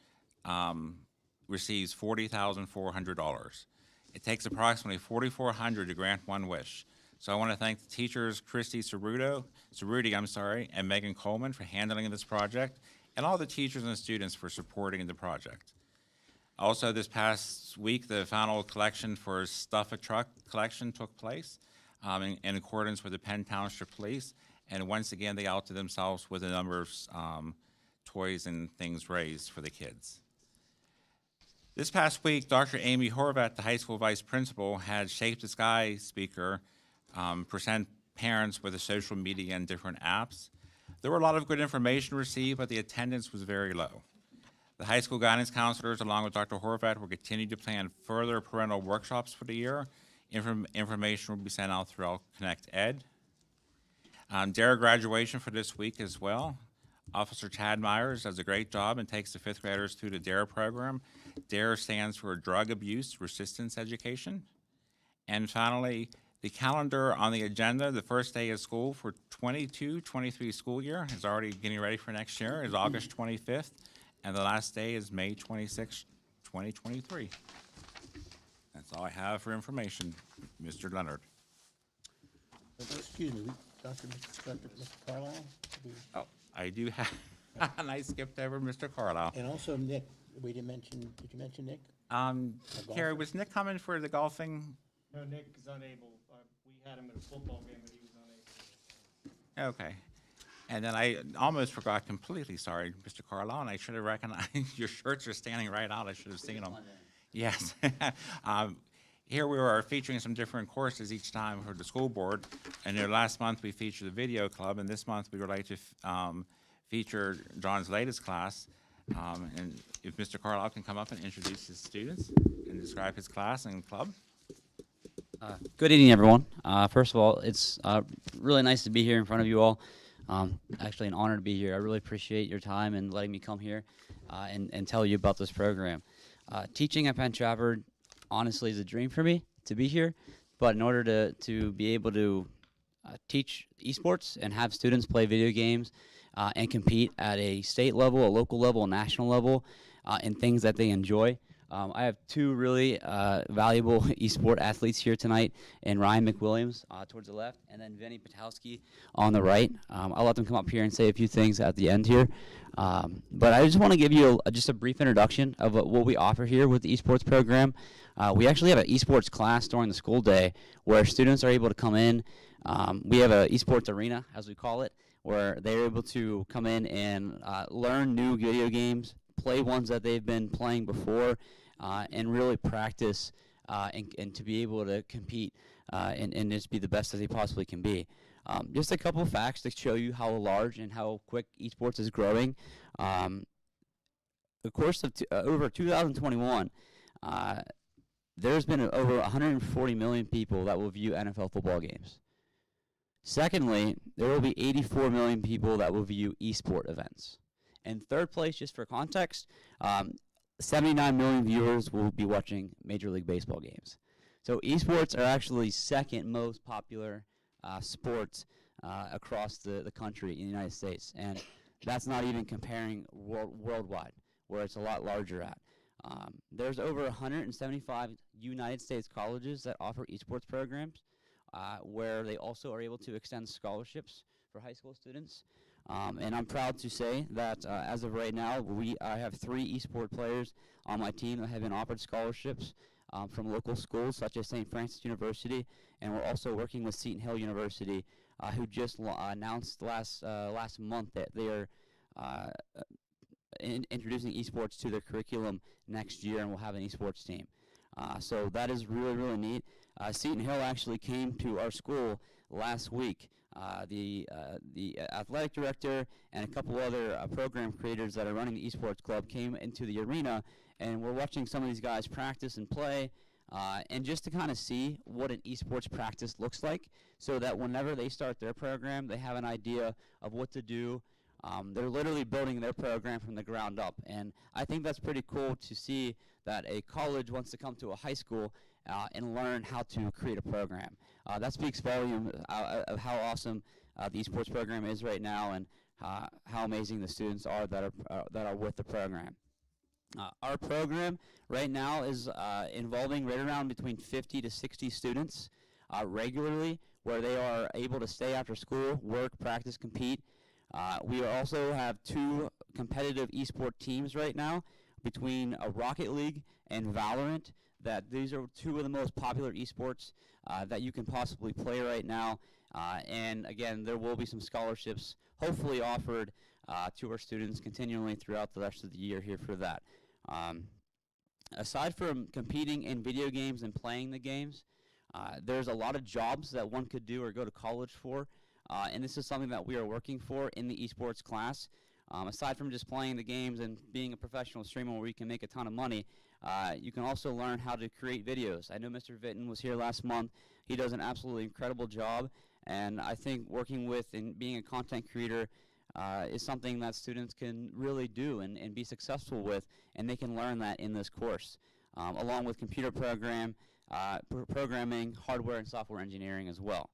receives $40,400. It takes approximately $4,400 to grant one wish. So I want to thank the teachers, Christy Cerruti, and Megan Coleman for handling this project, and all the teachers and students for supporting the project. Also, this past week, the final collection for Stuff a Truck collection took place in accordance with the Penn Township Police, and once again, they outdid themselves with a number of toys and things raised for the kids. This past week, Dr. Amy Horvath, the high school vice principal, had Shape the Sky speaker present parents with the social media and different apps. There were a lot of good information received, but the attendance was very low. The high school guidance counselors, along with Dr. Horvath, will continue to plan further parental workshops for the year. Information will be sent out throughout Connect Ed. Dare graduation for this week as well. Officer Chad Myers does a great job and takes the fifth graders through the DARE program. DARE stands for Drug Abuse Resistance Education. And finally, the calendar on the agenda, the first day of school for 22-23 school year is already getting ready for next year, is August 25th, and the last day is May 26th, 2023. That's all I have for information, Mr. Leonard. Excuse me, Dr. Carlisle? Oh, I do have, and I skipped over Mr. Carlisle. And also Nick, we didn't mention, did you mention Nick? Carrie, was Nick coming for the golfing? No, Nick is unable. We had him at a football game, but he was unable. Okay. And then I almost forgot completely, sorry, Mr. Carlisle, and I should have recognized, your shirts are standing right out, I should have seen them. Yes. Here we are featuring some different courses each time for the school board. And last month we featured the video club, and this month we would like to feature John's latest class. And if Mr. Carlisle can come up and introduce his students and describe his class and club. Good evening, everyone. First of all, it's really nice to be here in front of you all. Actually, an honor to be here. I really appreciate your time and letting me come here and tell you about this program. Teaching at Penn Trafford, honestly, is a dream for me to be here. But in order to be able to teach esports and have students play video games and compete at a state level, a local level, a national level, in things that they enjoy, I have two really valuable esport athletes here tonight, and Ryan McWilliams towards the left, and then Vinny Patowski on the right. I'll let them come up here and say a few things at the end here. But I just want to give you just a brief introduction of what we offer here with the esports program. We actually have an esports class during the school day where students are able to come in. We have an esports arena, as we call it, where they're able to come in and learn new video games, play ones that they've been playing before, and really practice and to be able to compete and just be the best as they possibly can be. Just a couple facts to show you how large and how quick esports is growing. The course of over 2021, there's been over 140 million people that will view NFL football games. Secondly, there will be 84 million people that will view esport events. And third place, just for context, 79 million viewers will be watching Major League Baseball games. So esports are actually second most popular sports across the country in the United States. And that's not even comparing worldwide, where it's a lot larger at. There's over 175 United States colleges that offer esports programs, where they also are able to extend scholarships for high school students. And I'm proud to say that as of right now, I have 3 esport players on my team that have been offered scholarships from local schools such as St. Francis University, and we're also working with Seton Hill University, who just announced last month that they are introducing esports to their curriculum next year, and we'll have an esports team. So that is really, really neat. Seton Hill actually came to our school last week. The athletic director and a couple other program creators that are running the esports club came into the arena, and we're watching some of these guys practice and play, and just to kind of see what an esports practice looks like, so that whenever they start their program, they have an idea of what to do. They're literally building their program from the ground up, and I think that's pretty cool to see that a college wants to come to a high school and learn how to create a program. That speaks volume of how awesome the esports program is right now, and how amazing the students are that are with the program. Our program right now is involving right around between 50 to 60 students regularly, where they are able to stay after school, work, practice, compete. We also have 2 competitive esport teams right now between Rocket League and Valorant. That these are 2 of the most popular esports that you can possibly play right now. And again, there will be some scholarships hopefully offered to our students continually throughout the rest of the year here for that. Aside from competing in video games and playing the games, there's a lot of jobs that one could do or go to college for. And this is something that we are working for in the esports class. Aside from just playing the games and being a professional streamer where you can make a ton of money, you can also learn how to create videos. I know Mr. Vitton was here last month. He does an absolutely incredible job, and I think working with and being a content creator is something that students can really do and be successful with, and they can learn that in this course, along with computer programming, hardware and software engineering as well.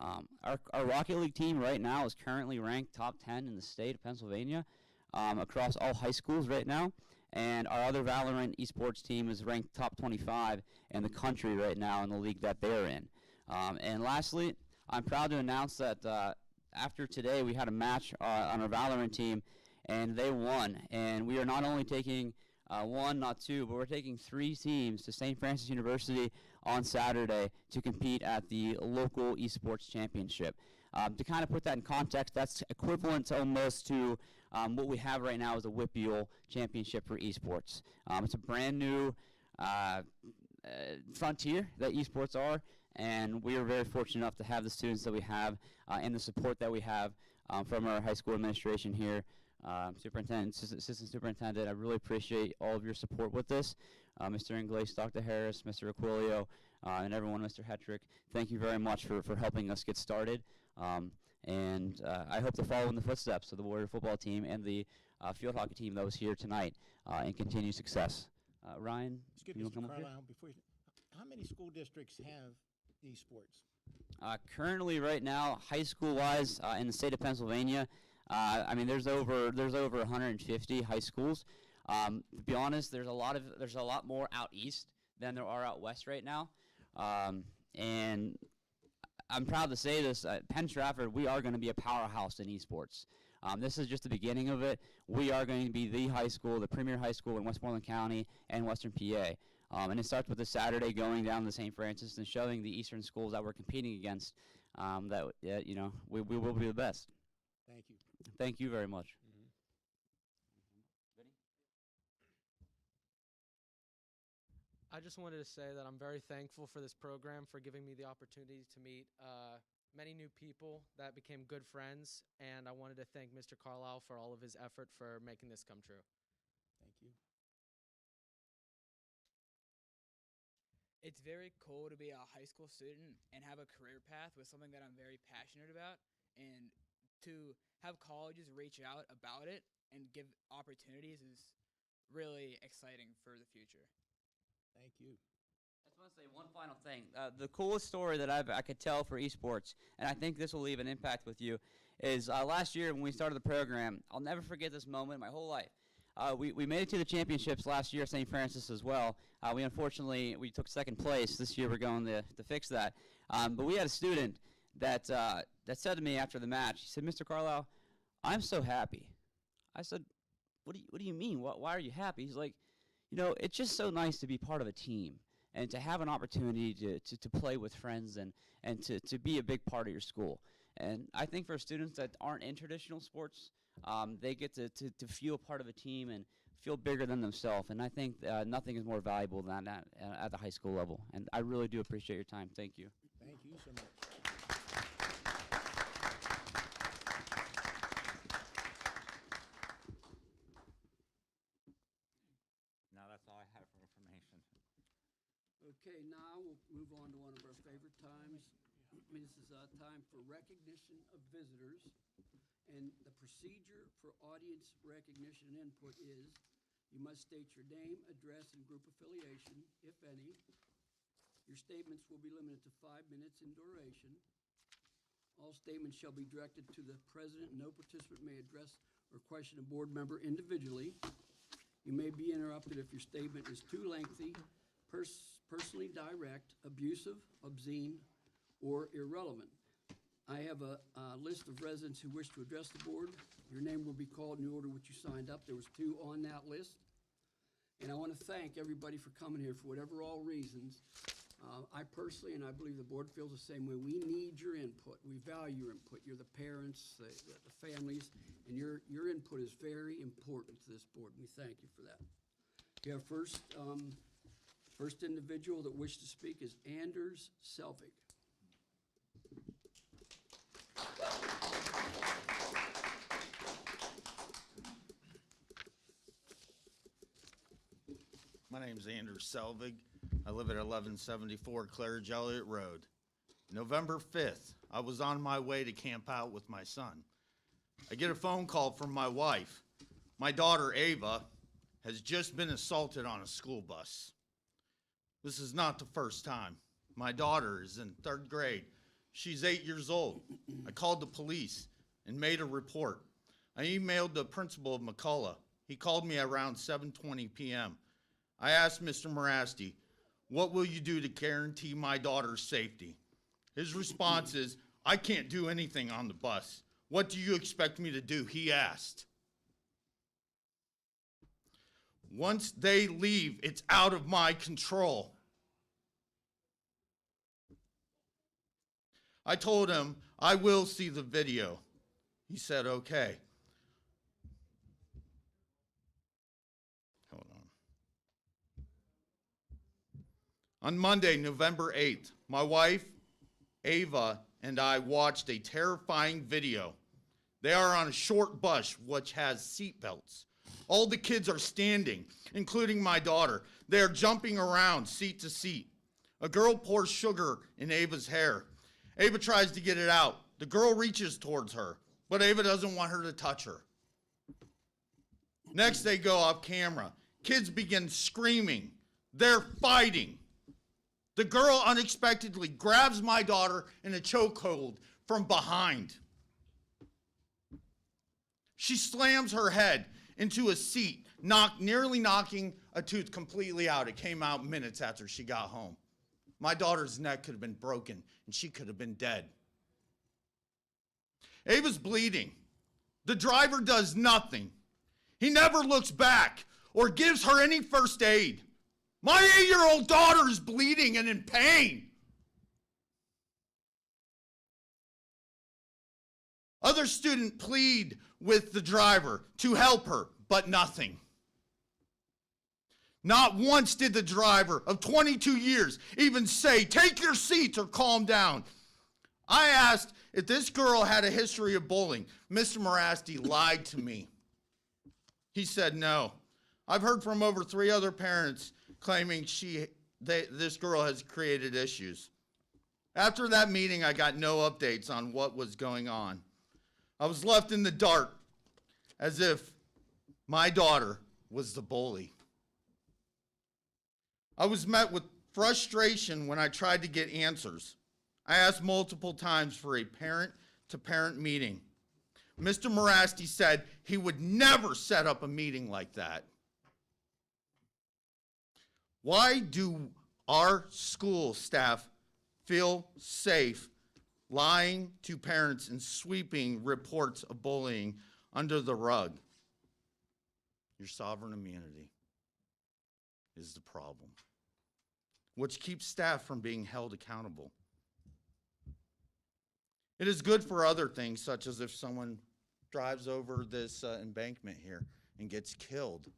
Our Rocket League team right now is currently ranked top 10 in the state of Pennsylvania across all high schools right now, and our other Valorant esports team is ranked top 25 in the country right now in the league that they're in. And lastly, I'm proud to announce that after today we had a match on our Valorant team, and they won. And we are not only taking one, not two, but we're taking 3 teams to St. Francis University on Saturday to compete at the local esports championship. To kind of put that in context, that's equivalent to almost to what we have right now as a WPIAL championship for esports. It's a brand new frontier that esports are, and we are very fortunate enough to have the students that we have and the support that we have from our high school administration here. Superintendent, Assistant Superintendent, I really appreciate all of your support with this. Mr. Ingles, Dr. Harris, Mr. Aquilio, and everyone, Mr. Hetrick, thank you very much for helping us get started. And I hope to follow in the footsteps of the Warrior football team and the field hockey team that was here tonight and continue success. Ryan, Excuse you me, want to come Mr. up here? Carlisle, how many school districts have esports? Currently, right now, high school-wise, in the state of Pennsylvania, I mean, there's over 150 high schools. To be honest, there's a lot more out east than there are out west right now, and I'm proud to say this. Penn Trafford, we are going to be a powerhouse in esports. This is just the beginning of it. We are going to be the high school, the premier high school in Westmoreland County and Western PA. And it starts with this Saturday going down to St. Francis and showing the eastern schools that we're competing against that you know, we will be the best. Thank you. Thank you very much. I just wanted to say that I'm very thankful for this program, for giving me the opportunity to meet many new people that became good friends, and I wanted to thank Mr. Carlisle for all of his effort for making this come true. Thank you. It's very cool to be a high school student and have a career path with something that I'm very passionate about, and to have colleges reach out about it and give opportunities is really exciting for the future. Thank you. I just want to say one final thing. The coolest story that I could tell for esports, and I think this will leave an impact with you, is last year when we started the program. I'll never forget this moment my whole life. We made it to the championships last year at St. Francis as well. We took second place. This year we're going to fix that. But we had a student that said to me after the match, he said, "Mr. Carlisle, I'm so happy." I said, what do you mean? Why are you happy? He's like, you know, it's just so nice to be part of a team and to have an opportunity to play with friends and to be a big part of your school. And I think for students that aren't in traditional sports, they get to feel part of a team and feel bigger than themselves. And I think nothing is more valuable than that at the high school level. And I really do appreciate your time. Thank you. Thank you so much. No, that's all I have for information. Okay, now we'll move on to one of our favorite times. This is a time for recognition of visitors. And the procedure for audience recognition and input is you must state your name, address, and group affiliation, if any. Your statements will be limited to 5 minutes in duration. All statements shall be directed to the president. No participant may address or question a board member individually. You may be interrupted if your statement is too lengthy, personally direct, abusive, obscene, or irrelevant. I have a list of residents who wish to address the board. Your name will be called in the order which you signed up. There was 2 on that list. And I want to thank everybody for coming here for whatever all reasons. I personally, and I believe the board feels the same way, we need your input. We value your input. You're the parents, the families, and your input is very important to this board. And we thank you for that. We have first individual that wished to speak is Anders Selvig. My name's Andrew Selvig. I live at 1174 Claridge Elliott Road. November 5th, I was on my way to camp out with my son. I get a phone call from my wife. My daughter, Ava, has just been assaulted on a school bus. This is not the first time. My daughter is in 3rd grade. She's 8 years old. I called the police and made a report. I emailed the principal of McCullough. He called me around 7:20 p.m. I asked Mr. Morasti, what will you do to guarantee my daughter's safety? His response is, I can't do anything on the bus. What do you expect me to do? He asked. Once they leave, it's out of my control. I told him, I will see the video. He said, okay. Hold on. On Monday, November 8th, my wife, Ava, and I watched a terrifying video. They are on a short bus which has seat belts. All the kids are standing, including my daughter. They are jumping around seat to seat. A girl pours sugar in Ava's hair. Ava tries to get it out. The girl reaches towards her, but Ava doesn't want her to touch her. Next, they go off camera. Kids begin screaming. They're fighting. The girl unexpectedly grabs my daughter in a chokehold from behind. She slams her head into a seat, nearly knocking a tooth completely out. It came out minutes after she got home. My daughter's neck could have been broken, and she could have been dead. Ava's bleeding. The driver does nothing. He never looks back or gives her any first aid. My 8-year-old daughter is bleeding and in pain. Other students plead with the driver to help her, but nothing. Not once did the driver of 22 years even say, take your seats or calm down. I asked if this girl had a history of bullying. Mr. Morasti lied to me. He said no. I've heard from over 3 other parents claiming this girl has created issues. After that meeting, I got no updates on what was going on. I was left in the dark as if my daughter was the bully. I was met with frustration when I tried to get answers. I asked multiple times for a parent-to-parent meeting. Mr. Morasti said he would never set up a meeting like that. Why do our school staff feel safe lying to parents and sweeping reports of bullying under the rug? Your sovereign immunity is the problem, which keeps staff from being held accountable. It is good for other things, such as if someone drives over this embankment here and gets killed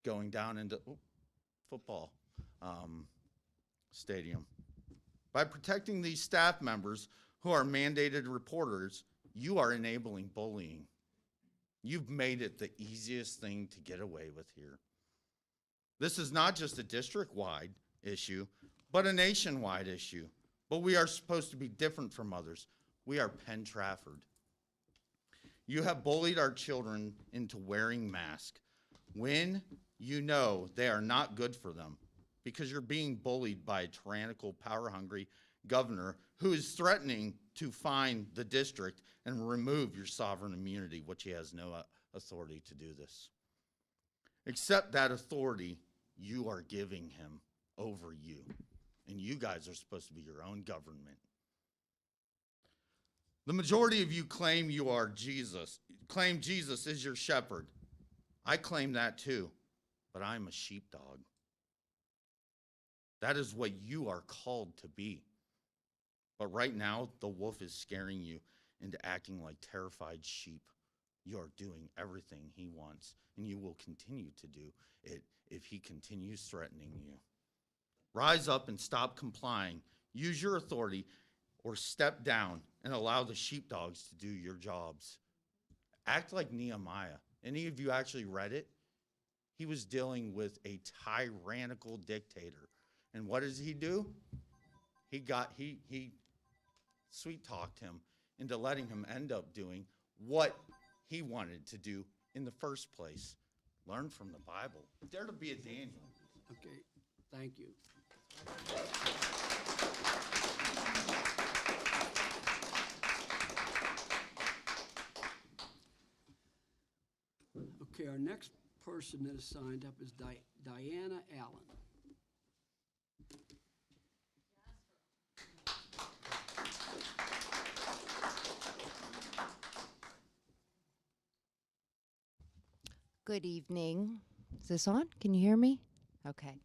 going down into football stadium. By protecting these staff members who are mandated reporters, you are enabling bullying. You've made it the easiest thing to get away with here. This is not just a district-wide issue, but a nationwide issue. But we are supposed to be different from others. We are Penn Trafford. You have bullied our children into wearing masks when you know they are not good for them, because you're being bullied by a tyrannical, power-hungry governor who is threatening to fine the district and remove your sovereign immunity, which he has no authority to do this. Accept that authority you are giving him over you. And you guys are supposed to be your own government. The majority of you claim you are Jesus, claim Jesus is your shepherd. I claim that too, but I'm a sheepdog. That is what you are called to be. But right now, the wolf is scaring you into acting like terrified sheep. You are doing everything he wants, and you will continue to do it if he continues threatening you. Rise up and stop complying. Use your authority or step down and allow the sheepdogs to do your jobs. Act like Nehemiah. Any of you actually read it? He was dealing with a tyrannical dictator. And what does he do? He sweet-talked him into letting him end up doing what he wanted to do in the first place. Learn from the Bible. Dare to be a Daniel. Okay, thank you. Okay, our next person that is signed up is Diana Allen. Good evening. Is this on? Can you hear me? Okay.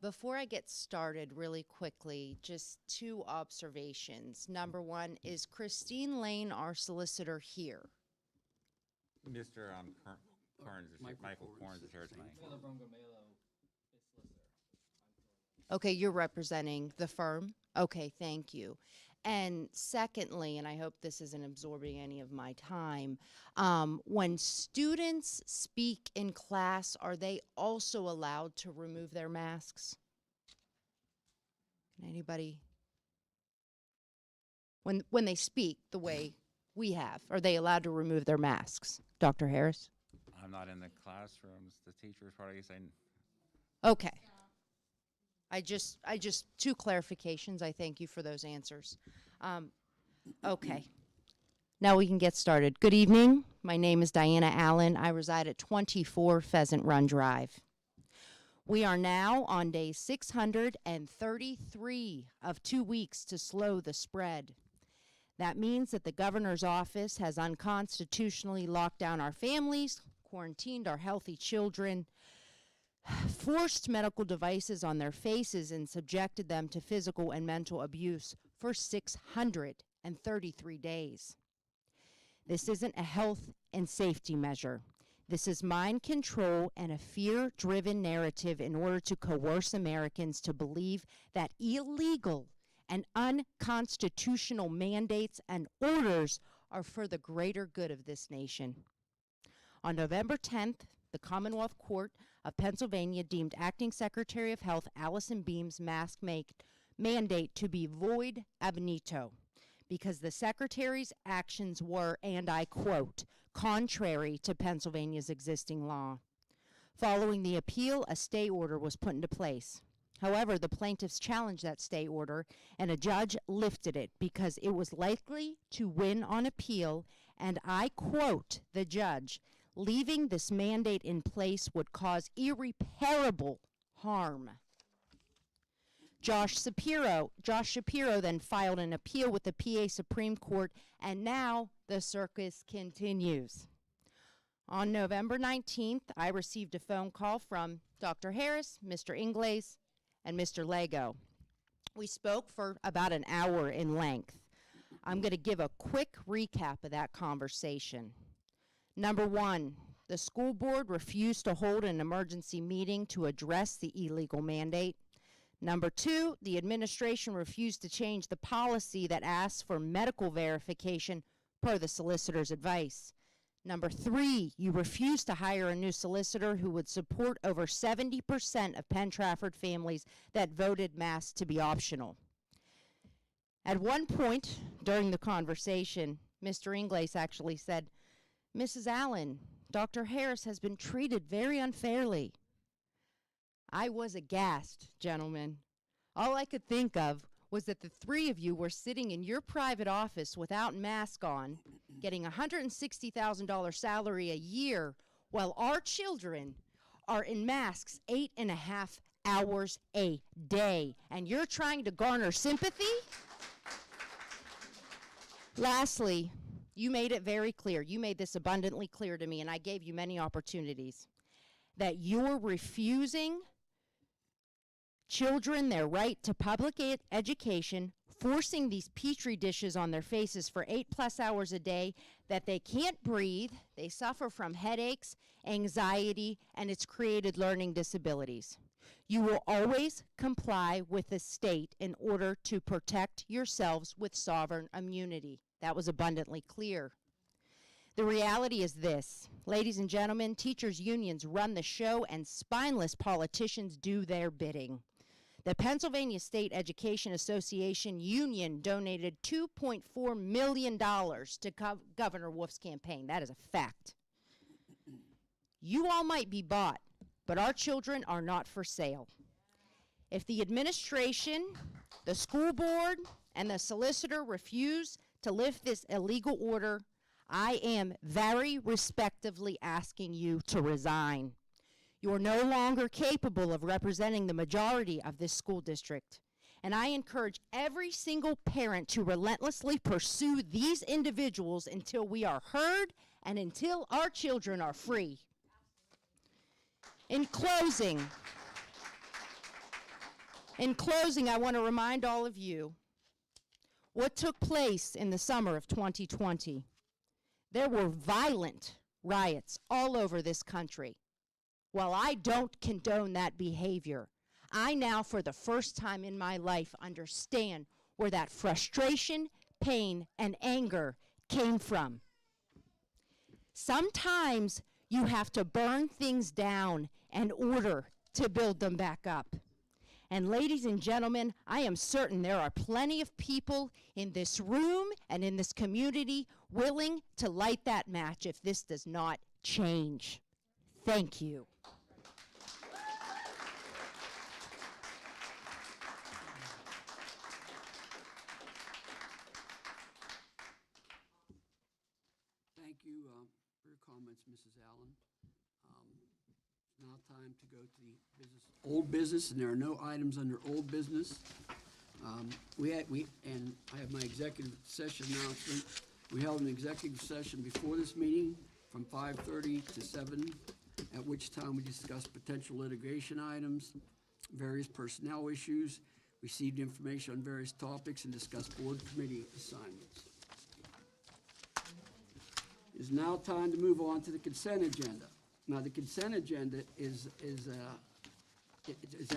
Before I get started, really quickly, just two observations. Number one, is Christine Lane, our solicitor, here? Mr. Corns is here, Michael Corns is here tonight. Okay, you're representing the firm? Okay, thank you. And secondly, and I hope this isn't absorbing any of my time, when students speak in class, are they also allowed to remove their masks? Can anybody? When they speak the way we have, are they allowed to remove their masks? Dr. Harris? I'm not in the classrooms. The teachers probably saying. Okay. I just, two clarifications. I thank you for those answers. Okay. Now we can get started. Good evening. My name is Diana Allen. I reside at 24 Pheasant Run Drive. We are now on day 633 of 2 weeks to slow the spread. That means that the governor's office has unconstitutionally locked down our families, quarantined our healthy children, forced medical devices on their faces, and subjected them to physical and mental abuse for 633 days. This isn't a health and safety measure. This is mind control and a fear-driven narrative in order to coerce Americans to believe that illegal and unconstitutional mandates and orders are for the greater good of this nation. On November 10th, the Commonwealth Court of Pennsylvania deemed Acting Secretary of Health Allison Beam's mask mandate to be void ab initio because the Secretary's actions were, and I quote, contrary to Pennsylvania's existing law. Following the appeal, a stay order was put into place. However, the plaintiffs challenged that stay order, and a judge lifted it because it was likely to win on appeal, and I quote the judge, leaving this mandate in place would cause irreparable harm. Josh Shapiro then filed an appeal with the PA Supreme Court, and now the circus continues. On November 19th, I received a phone call from Dr. Harris, Mr. Ingles, and Mr. Lego. We spoke for about an hour in length. I'm going to give a quick recap of that conversation. Number one, the school board refused to hold an emergency meeting to address the illegal mandate. Number two, the administration refused to change the policy that asks for medical verification per the solicitor's advice. Number three, you refused to hire a new solicitor who would support over 70% of Penn Trafford families that voted masks to be optional. At one point during the conversation, Mr. Ingles actually said, Mrs. Allen, Dr. Harris has been treated very unfairly. I was aghast, gentlemen. All I could think of was that the three of you were sitting in your private office without mask on, getting a $160,000 salary a year, while our children are in masks 8.5 hours a day, and you're trying to garner sympathy? Lastly, you made it very clear, you made this abundantly clear to me, and I gave you many opportunities, that you're refusing children their right to public education, forcing these petri dishes on their faces for 8+ hours a day, that they can't breathe, they suffer from headaches, anxiety, and it's created learning disabilities. You will always comply with the state in order to protect yourselves with sovereign immunity. That was abundantly clear. The reality is this, ladies and gentlemen, teachers' unions run the show and spineless politicians do their bidding. The Pennsylvania State Education Association Union donated $2.4 million to Governor Wolf's campaign. That is a fact. You all might be bought, but our children are not for sale. If the administration, the school board, and the solicitor refuse to lift this illegal order, I am very respectfully asking you to resign. You are no longer capable of representing the majority of this school district. And I encourage every single parent to relentlessly pursue these individuals until we are heard and until our children are free. In closing, I want to remind all of you what took place in the summer of 2020. There were violent riots all over this country. While I don't condone that behavior, I now, for the first time in my life, understand where that frustration, pain, and anger came from. Sometimes you have to burn things down in order to build them back up. And ladies and gentlemen, I am certain there are plenty of people in this room and in this community willing to light that match if this does not change. Thank you. Thank you for your comments, Mrs. Allen. It's now time to go to the old business, and there are no items under old business. And I have my executive session announcement. We held an executive session before this meeting from 5:30 to 7, at which time we discussed potential litigation items, various personnel issues, received information on various topics, and discussed board committee assignments. It is now time to move on to the consent agenda. Now, the consent agenda is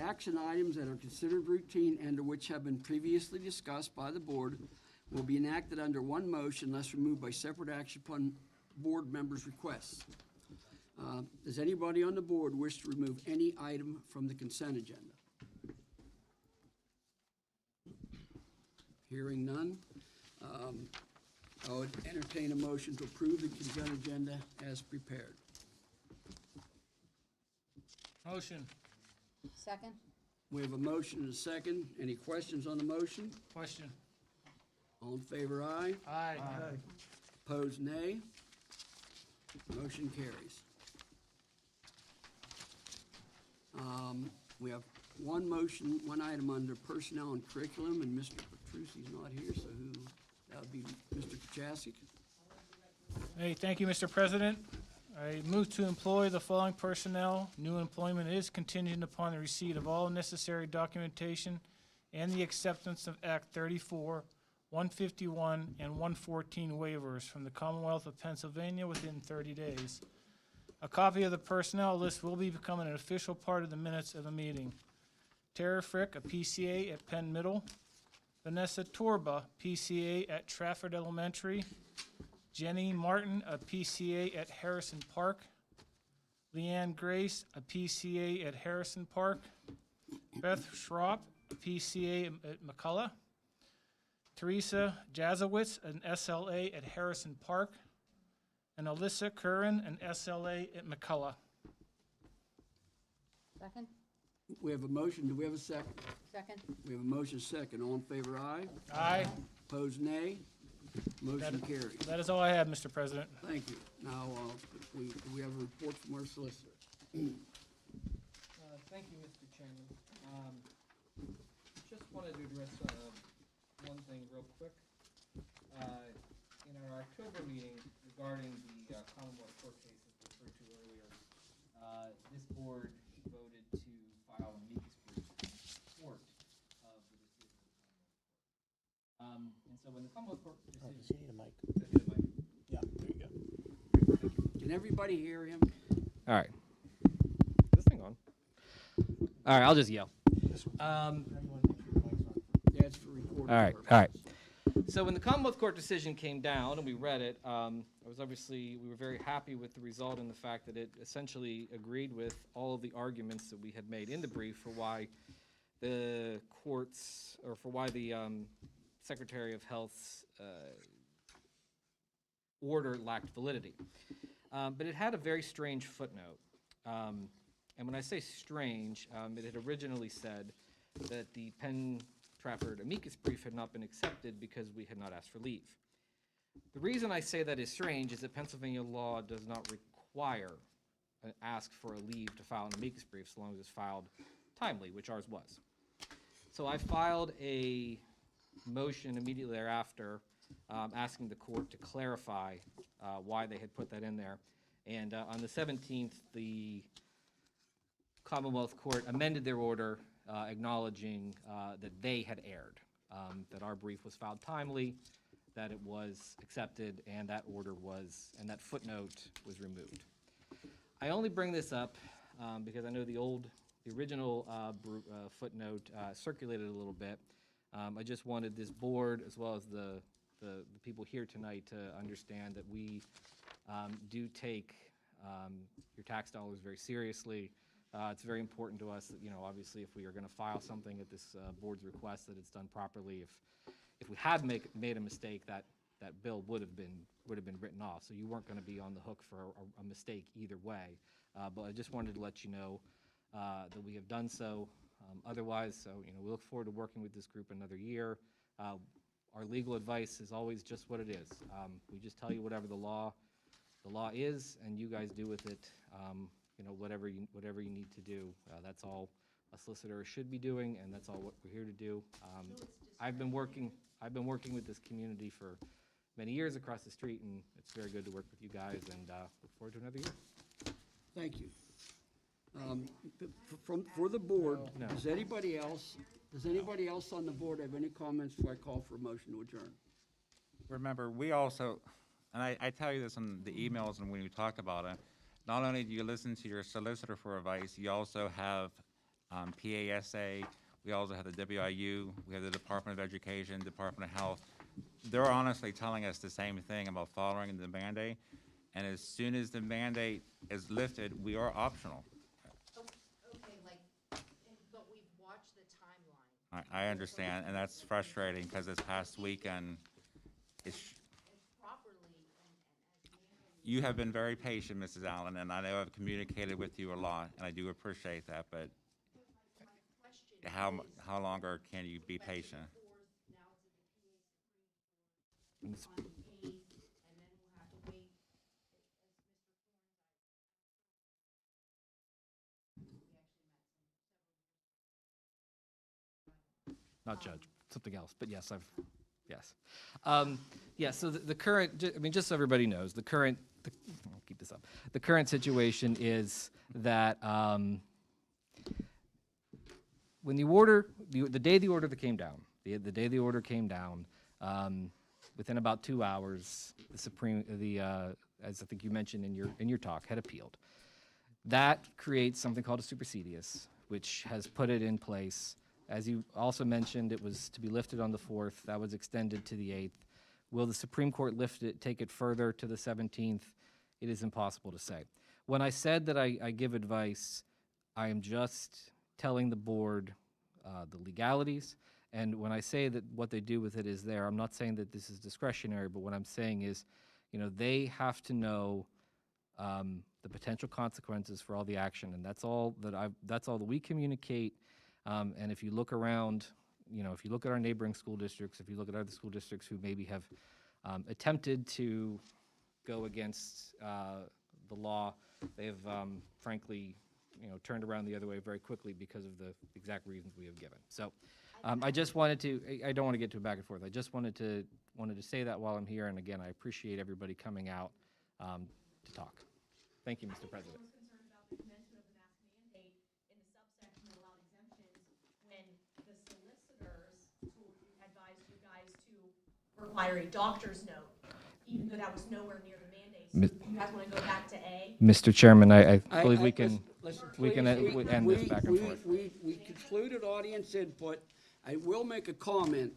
action items that are considered routine and or which have been previously discussed by the board will be enacted under one motion unless removed by separate action upon board members' requests. Does anybody on the board wish to remove any item from the consent agenda? Hearing none, I would entertain a motion to approve the consent agenda as prepared. Motion. Second? We have a motion and a second. Any questions on the motion? Question. All in favor, aye. Aye. Opposed, nay. Motion carries. We have one motion, one item under personnel and curriculum, and Mr. Petrucci's not here, so that would be Mr. Kachasik. Hey, thank you, Mr. President. I move to employ the following personnel. New employment is contingent upon the receipt of all necessary documentation and the acceptance of Act 34, 151, and 114 waivers from the Commonwealth of Pennsylvania within 30 days. A copy of the personnel list will be becoming an official part of the minutes of the meeting. Tara Frick, a PCA at Penn Middle. Vanessa Torba, PCA at Trafford Elementary. Jenny Martin, a PCA at Harrison Park. Leanne Grace, a PCA at Harrison Park. Beth Schropp, a PCA at McCullough. Teresa Jazowitz, an SLA at Harrison Park. And Alyssa Curran, an SLA at McCullough. Second? We have a motion. Do we have a second? Second? We have a motion second. All in favor, aye. Aye. Opposed, nay. Motion carries. That is all I have, Mr. President. Thank you. Now, we have a report from our solicitor. Thank you, Mr. Chairman. Just wanted to address one thing real quick. In our October meeting regarding the Commonwealth Court cases referred to earlier, this board voted to file an amicus brief in support of the decision of the Commonwealth Court. And so when the Commonwealth Court decision... Does he need a mic? Yeah, there you go. Can everybody hear him? All right. Is this thing on? All right, I'll just yell. Yeah, it's for recording. All right, all right. So when the Commonwealth Court decision came down and we read it, we were very happy with the result and the fact that it essentially agreed with all of the arguments that we had made in the brief for why the court's, or for why the Secretary of Health's order lacked validity. But it had a very strange footnote. And when I say strange, it had originally said that the Penn Trafford amicus brief had not been accepted because we had not asked for leave. The reason I say that is strange is that Pennsylvania law does not require an ask for a leave to file an amicus brief so long as it's filed timely, which ours was. So I filed a motion immediately thereafter asking the court to clarify why they had put that in there. And on the 17th, the Commonwealth Court amended their order acknowledging that they had erred, that our brief was filed timely, that it was accepted, and that order was, and that footnote was removed. I only bring this up because I know the original footnote circulated a little bit. I just wanted this board, as well as the people here tonight, to understand that we do take your tax dollars very seriously. It's very important to us that, obviously, if we are going to file something at this board's request, that it's done properly. If we had made a mistake, that bill would have been written off. So you weren't going to be on the hook for a mistake either way. But I just wanted to let you know that we have done so. Otherwise, we look forward to working with this group another year. Our legal advice is always just what it is. We just tell you whatever the law is, and you guys do with it, whatever you need to do. That's all a solicitor should be doing, and that's all what we're here to do. I've been working with this community for many years across the street, and it's very good to work with you guys, and look forward to another year. Thank you. For the board, No. does anybody else on the board have any comments before I call for a motion to adjourn? Remember, we also, and I tell you this in the emails and when we talk about it, not only do you listen to your solicitor for advice, you also have PASA, we also have the WIU, we have the Department of Education, Department of Health. They're honestly telling us the same thing about following the mandate, and as soon as the mandate is lifted, we are optional. Okay, but we've watched the timeline. I understand, and that's frustrating because this past weekend, you have been very patient, Mrs. Allen, and I know I've communicated with you a lot, and I do appreciate that, but how longer can you be patient? Not judge, something else, but yes, yes. So the current, just so everybody knows, I'll keep this up. The current situation is that when the order, the day the order came down, within about 2 hours, as I think you mentioned in your talk, had appealed. That creates something called a supersedious, which has put it in place. As you also mentioned, it was to be lifted on the 4th. That was extended to the 8th. Will the Supreme Court lift it, take it further to the 17th? It is impossible to say. When I said that I give advice, I am just telling the board the legalities. And when I say that what they do with it is there, I'm not saying that this is discretionary, but what I'm saying is, they have to know the potential consequences for all the action, and that's all that we communicate. And if you look around, if you look at our neighboring school districts, if you look at other school districts who maybe have attempted to go against the law, they've frankly, turned around the other way very quickly because of the exact reasons we have given. So I just wanted to, I don't want to get to a back and forth. I just wanted to say that while I'm here. And again, I appreciate everybody coming out to talk. Thank you, Mr. President. Require a doctor's note, even though that was nowhere near the mandate. So you guys want to go back to A? Mr. Chairman, I believe we can end we, this back and forth. We concluded audience input. I will make a comment.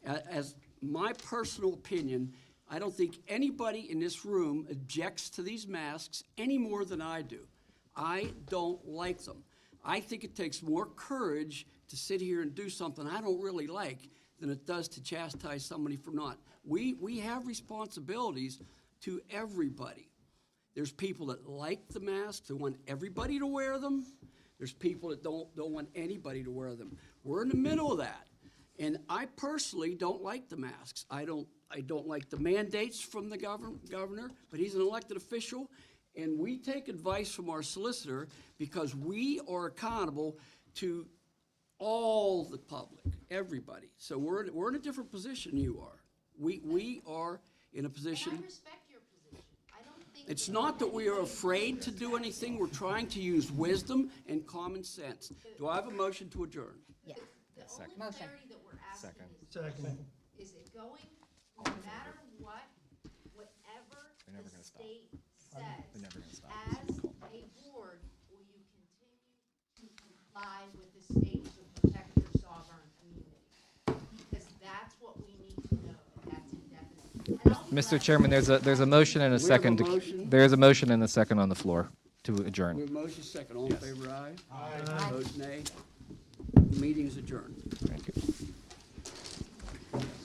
As my personal opinion, I don't think anybody in this room objects to these masks any more than I do. I don't like them. I think it takes more courage to sit here and do something I don't really like than it does to chastise somebody for not. We have responsibilities to everybody. There's people that like the masks, that want everybody to wear them. There's people that don't want anybody to wear them. We're in the middle of that. And I personally don't like the masks. I don't like the mandates from the governor, but he's an elected official. And we take advice from our solicitor because we are accountable to all the public, everybody. So we're in a different position you are. We are in a position. And I respect your position. I don't think. It's not that we are afraid to do anything. We're trying to use wisdom and common sense. Do I have a motion to adjourn? Yeah. The only clarity that we're asking is it going, no matter what, whatever the state says, as a board, will you continue to comply with the state to protect your sovereign immunity? Because that's what we need to know, if that's indefinite. And I'll be Mr. glad- Chairman, there's a motion and a We have a second. motion. There's a motion and a second on the floor to We adjourn. have a motion second. All in favor, aye? Aye. Opposed, nay. Meeting is adjourned. Thank you.